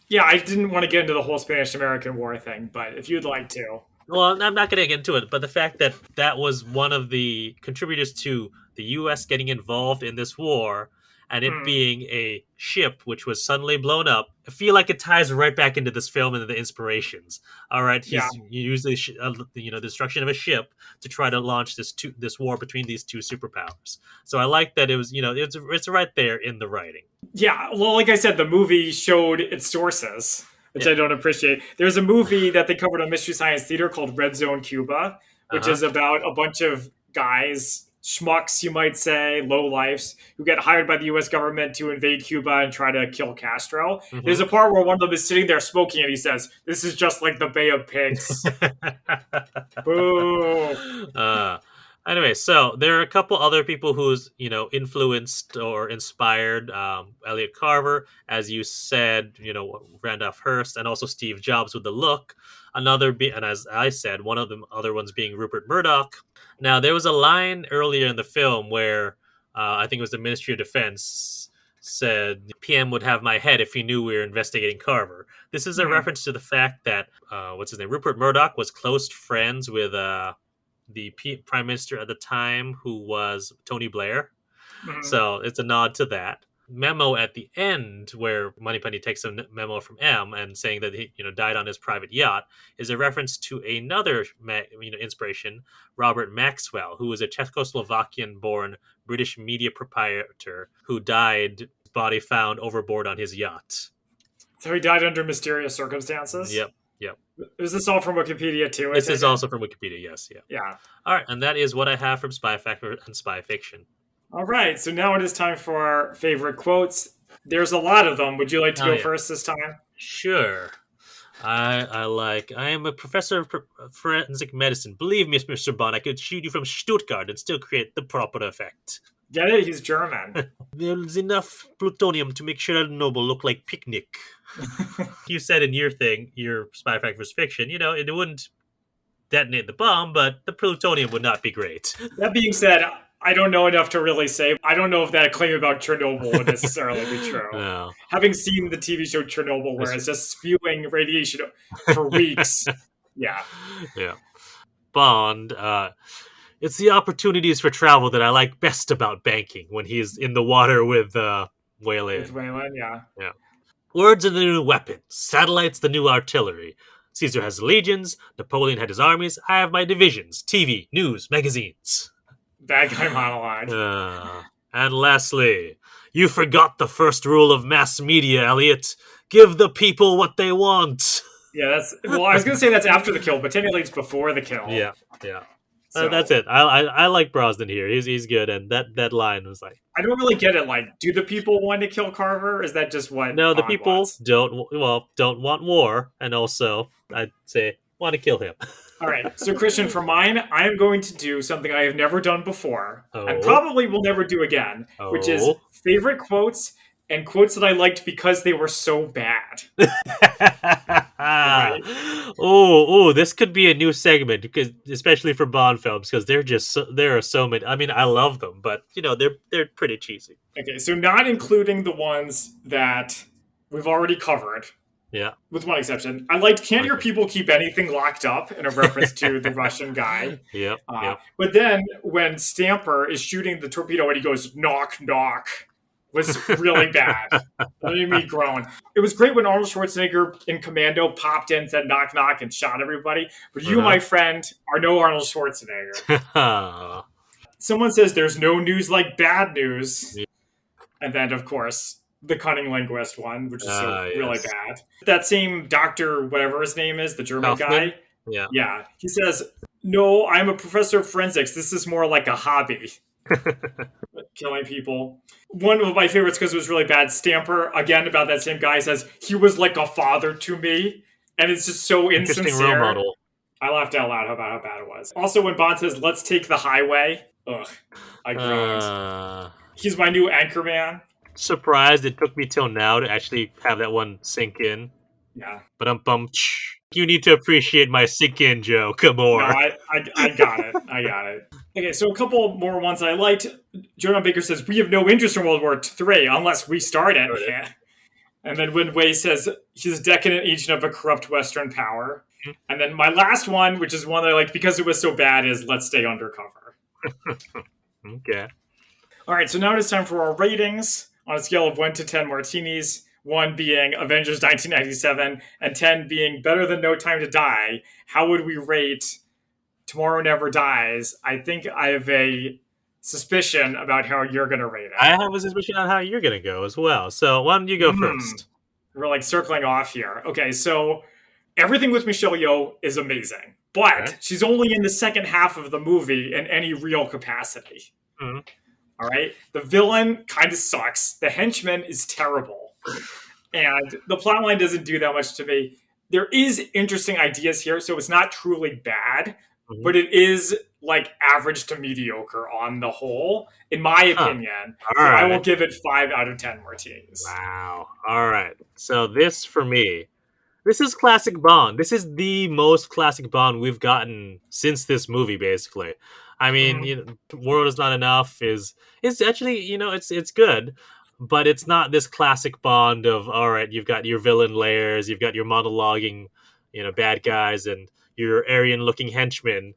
Yeah, I didn't want to get into the whole Spanish American War thing, but if you'd like to. Well, I'm not going to get into it, but the fact that that was one of the contributors to the U.S. getting involved in this war and it Mm, being a ship which was suddenly blown up, I feel like it ties right back into this film and the inspirations. All right, yeah. he's used the destruction of a ship to try to launch this war between these two superpowers. So I like that it was it's right there in the writing. Yeah, well, like I said, the movie showed its sources, which Yeah. I don't appreciate. There's a movie that they covered on Mystery Science Theater called Red Zone Cuba, Uh which huh. is about a bunch of guys, schmucks, you might say, low lifes, who get hired by the US government to invade Cuba and try to kill Castro. There's a part where one of them is sitting there smoking and he says, "This is just like the Bay of Pigs." Boo. uh, anyway, so there are a couple other people who's influenced or inspired Elliot Carver, as you said, Randolph Hearst, and also Steve Jobs with the look. And as I said, one of the other ones being Rupert Murdoch. Now there was a line earlier in the film where I think it was the Ministry of Defense said PM would have my head if he knew we were investigating Carver. This is a Mhm, reference to the fact that what's his name, Rupert Murdoch, was close friends with the prime minister at the time, who was Tony Blair. mhm. So it's a nod to that. Memo at the end, where Moneypenny takes a memo from M and saying that he died on his private yacht, is a reference to another inspiration, Robert Maxwell, who was a Czechoslovakian-born British media proprietor who died, body found overboard on his yacht. So he died under mysterious circumstances. Yep, yep. Is this all from Wikipedia too? I This is take it. also from Wikipedia. Yes, yeah. Yeah. All right, and that is what I have from Spy Factor and Spy Fiction. All right. So now it is time for our favorite quotes. There's a lot of them. Would you like to Oh go yeah, first this time? sure. I am a professor of forensic medicine. Believe me, Mr. Bond, I could shoot you from Stuttgart and still create the proper effect. Get it? He's German. There's enough plutonium to make Chernobyl look like picnic. You said in your thing, your Spy Factor vs. Fiction, it wouldn't detonate the bomb, but the plutonium would not be great. That being said, I don't know enough to really say. I don't know if that claim about Chernobyl would necessarily be true. No, Having seen the TV show Chernobyl, where that's it's just spewing radiation for weeks, yeah, yeah. Bond. It's the opportunities for travel that I like best about banking when he's in the water with Whale with In. Wayland, yeah. Yeah. Words are the new weapon. Satellites the new artillery. Caesar has legions. Napoleon had his armies. I have my divisions. TV, news, magazines. Bad guy monologue. And lastly, you forgot the first rule of mass media, Elliot. Give the people what they want. Yeah, that's well. I was gonna say that's after the kill, but technically it's before the kill. Yeah, yeah. That's So it. I like Brosnan here. He's good, and that line was like, I don't really get it. Like, do the people want to kill Carver? Is that just what no, the Bond people wants? don't want war, and also I'd say want to kill him. All right. So, Christian, for mine, I am going to do something I have never done before and Oh, probably will never do again, which is oh. favorite quotes and quotes that I liked because they were so bad. All right. Oh, this could be a new segment because, especially for Bond films, because there are so many. I mean, I love them, but they're pretty cheesy. Okay. So, not including the ones that we've already covered, Yeah, with one exception. I liked "Can't your okay. people keep anything locked up?" in a reference to the Russian guy. Yep, yep. But then when Stamper is shooting the torpedo and he goes knock knock, was really bad. That made me groan. It was great when Arnold Schwarzenegger in Commando popped in, said knock knock, and shot everybody. But you, Uh my friend, are no Arnold Schwarzenegger. huh. Someone says there's no news like bad news, and then of course the cunning linguist one, which is so really Yes. bad. That same doctor, whatever his name is, the German Kaufman. guy. Yeah. Yeah, he says, "No, I'm a professor of forensics. This is more like a hobby." Killing people. One of my favorites because it was really bad. Stamper, again, about that same guy, says, "He was like a father to me." And it's just so Interesting role insincere. model. I laughed out loud about how bad it was. Also, when Bond says, "Let's take the highway," ugh, I groaned. He's my new anchor man. Surprised it took me till now to actually have that one sink in. Yeah. But you need to appreciate my sink in joke No, more. I got it. I got it. Okay, so a couple more ones I liked. Jordan Baker says, "We have no interest in World War III unless we start it." And then when Wei says he's a decadent agent of a corrupt Western power. Mhm. And then my last one, which is one that I like because it was so bad, is let's stay undercover. Okay. All right, so now it's time for our ratings on a scale of 1 to 10 martinis. 1 being Avengers 1997, and 10 being better than No Time to Die. How would we rate Tomorrow Never Dies? I think I have a suspicion about how you're going to rate I it. have a suspicion on how you're going to go as well. So why don't you go Hmm. first? We're like circling off here. Okay, so everything with Michelle Yeoh is amazing, but Okay. she's only in the second half of the movie in any real capacity. Mhm. All right, the villain kind of sucks. The henchman is terrible, and the plotline doesn't do that much to me. There is interesting ideas here, so it's not truly bad, Mhm. but it is like average to mediocre on the whole, in my Huh. opinion. All So I will right. give it 5 out of 10 martinis. Wow. All right. So this for me, this is classic Bond. This is the most classic Bond we've gotten since this movie, basically. I mean, Mhm. World is Not Enough is actually, it's good, but it's not this classic Bond of all right, you've got your villain layers, you've got your monologuing, bad guys, and your Aryan-looking henchmen.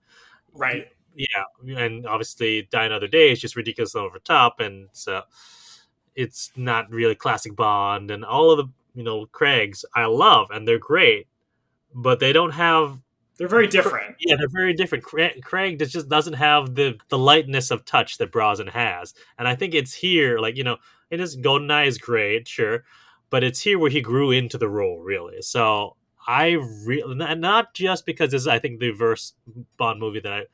Right. Yeah, and obviously Die Another Day is just ridiculous and over top, and so it's not really classic Bond. And all of the Craigs I love and they're great, but they don't have. They're very different. Yeah, they're very different. Craig just doesn't have the lightness of touch that Brosnan has, and I think it's here. Like it is Goldeneye is great, sure, but it's here where he grew into the role really. So I really not just because this is I think the first Bond movie that I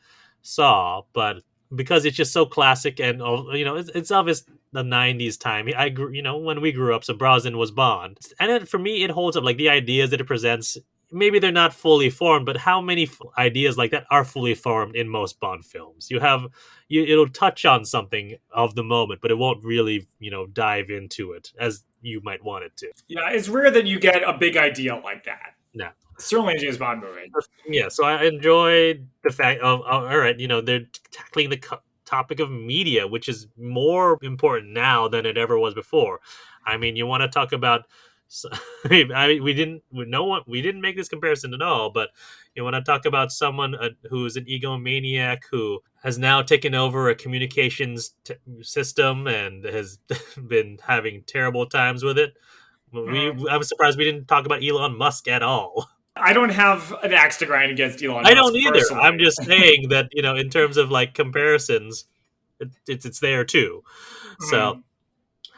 saw, but because it's just so classic and it's of the '90s time. I grew, when we grew up, so Brosnan was Bond, and for me it holds up. Like the ideas that it presents, maybe they're not fully formed, but how many ideas like that are fully formed in most Bond films? It'll touch on something of the moment, but it won't really, dive into it as you might want it to. Yeah, it's rare that you get a big idea like that. No. Certainly a James Bond movie. Yeah, so I enjoyed the fact of, all right, they're tackling the topic of media, which is more important now than it ever was before. I mean, you want to talk about. I mean, we didn't make this comparison at all, but you want to talk about someone who's an egomaniac who has now taken over a communications system and has been having terrible times with it. Mhm. I'm surprised we didn't talk about Elon Musk at all. I don't have an axe to grind against Elon I don't Musk either. I'm personally. just saying that in terms of like comparisons, it's there too. So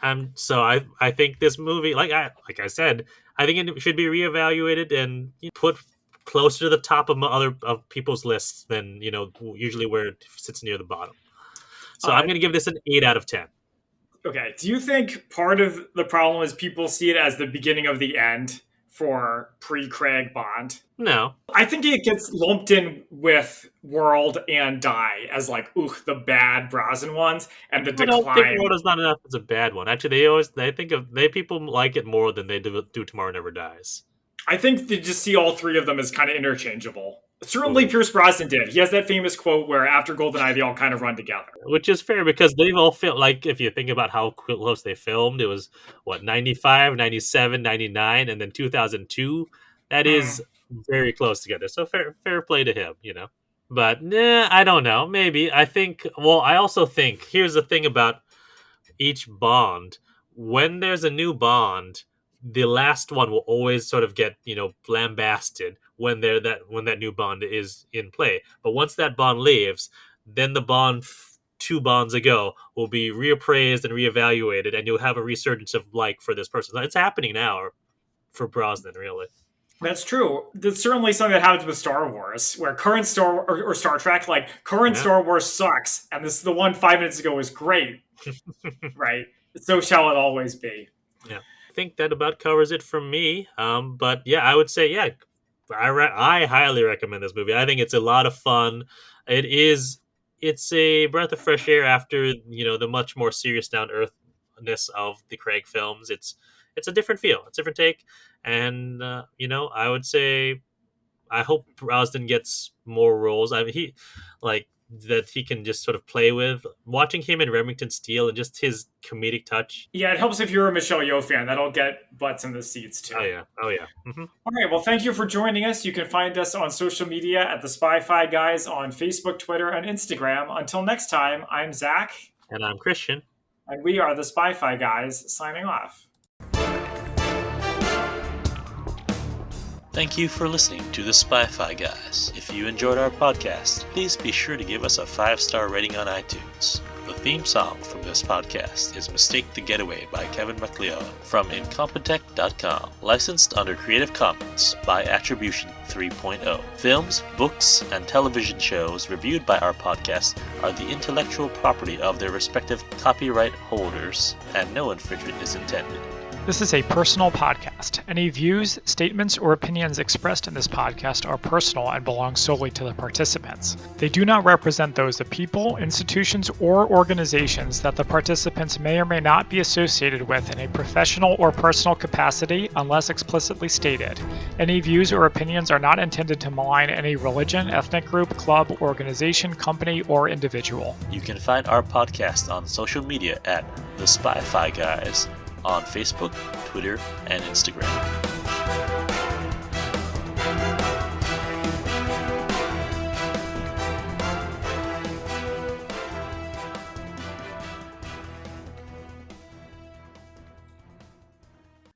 Mhm. I think this movie, like I said, I think it should be reevaluated and put closer to the top of other of people's lists than usually where it sits near the bottom. So I'm Uh, going to give this an 8 out of 10. okay. Do you think part of the problem is people see it as the beginning of the end for pre-Craig Bond? No, I think it gets lumped in with World and Die as like, ooh, the bad Brosnan ones and the I don't think decline. World is Not Enough is a bad one. Actually, they think of they people like it more than they do Tomorrow Never Dies. I think they just see all three of them as kind of interchangeable. Certainly, Ooh. Pierce Brosnan did. He has that famous quote where after GoldenEye, they all kind of run together. Which is fair because they've all felt like if you think about how close they filmed, it was what 95, 97, 99, and then 2002. That Hmm. is very close together. So fair play to him. But nah, I don't know. Maybe I think. Well, I also think here's the thing about each Bond. When there's a new Bond, the last one will always sort of get lambasted when that new Bond is in play. But once that Bond leaves, then the Bond two Bonds ago will be reappraised and reevaluated, and you'll have a resurgence of like for this person. It's happening now for Brosnan, really. That's true. That's certainly something that happens with Star Wars, where current Star or Star Trek, like current Yeah. Star Wars sucks, and this the one 5 minutes ago was great, right? So shall it always be. Yeah, I think that about covers it for me. But yeah, I would say yeah, I highly recommend this movie. I think it's a lot of fun. It is. It's a breath of fresh air after the much more serious down earthness of the Craig films. It's a different feel. It's a different take, and I would say I hope Brosnan gets more roles. I mean, he like that he can just sort of play with. Watching him in Remington Steele and just his comedic touch. Yeah, it helps if you're a Michelle Yeoh fan. That'll get butts in the seats too. Oh yeah, oh yeah. Mm-hmm. All right, well, thank you for joining us. You can find us on social media at the Spy-Fi Guys on Facebook, Twitter, and Instagram. Until next time, I'm Zach. And I'm Christian. And we are the Spy-Fi Guys, signing off. Thank you for listening to the Spy-Fi Guys. If you enjoyed our podcast, please be sure to give us a 5-star rating on iTunes. The theme song from this podcast is Mistake the Getaway by Kevin MacLeod from Incompetech.com. Licensed under Creative Commons by Attribution 3.0. Films, books, and television shows reviewed by our podcast are the intellectual property of their respective copyright holders, and no infringement is intended. This is a personal podcast. Any views, statements, or opinions expressed in this podcast are personal and belong solely to the participants. They do not represent those of people, institutions, or organizations that the participants may or may not be associated with in a professional or personal capacity unless explicitly stated. Any views or opinions are not intended to malign any religion, ethnic group, club, organization, company, or individual. You can find our podcast on social media at The Spy-Fi Guys on Facebook, Twitter, and Instagram.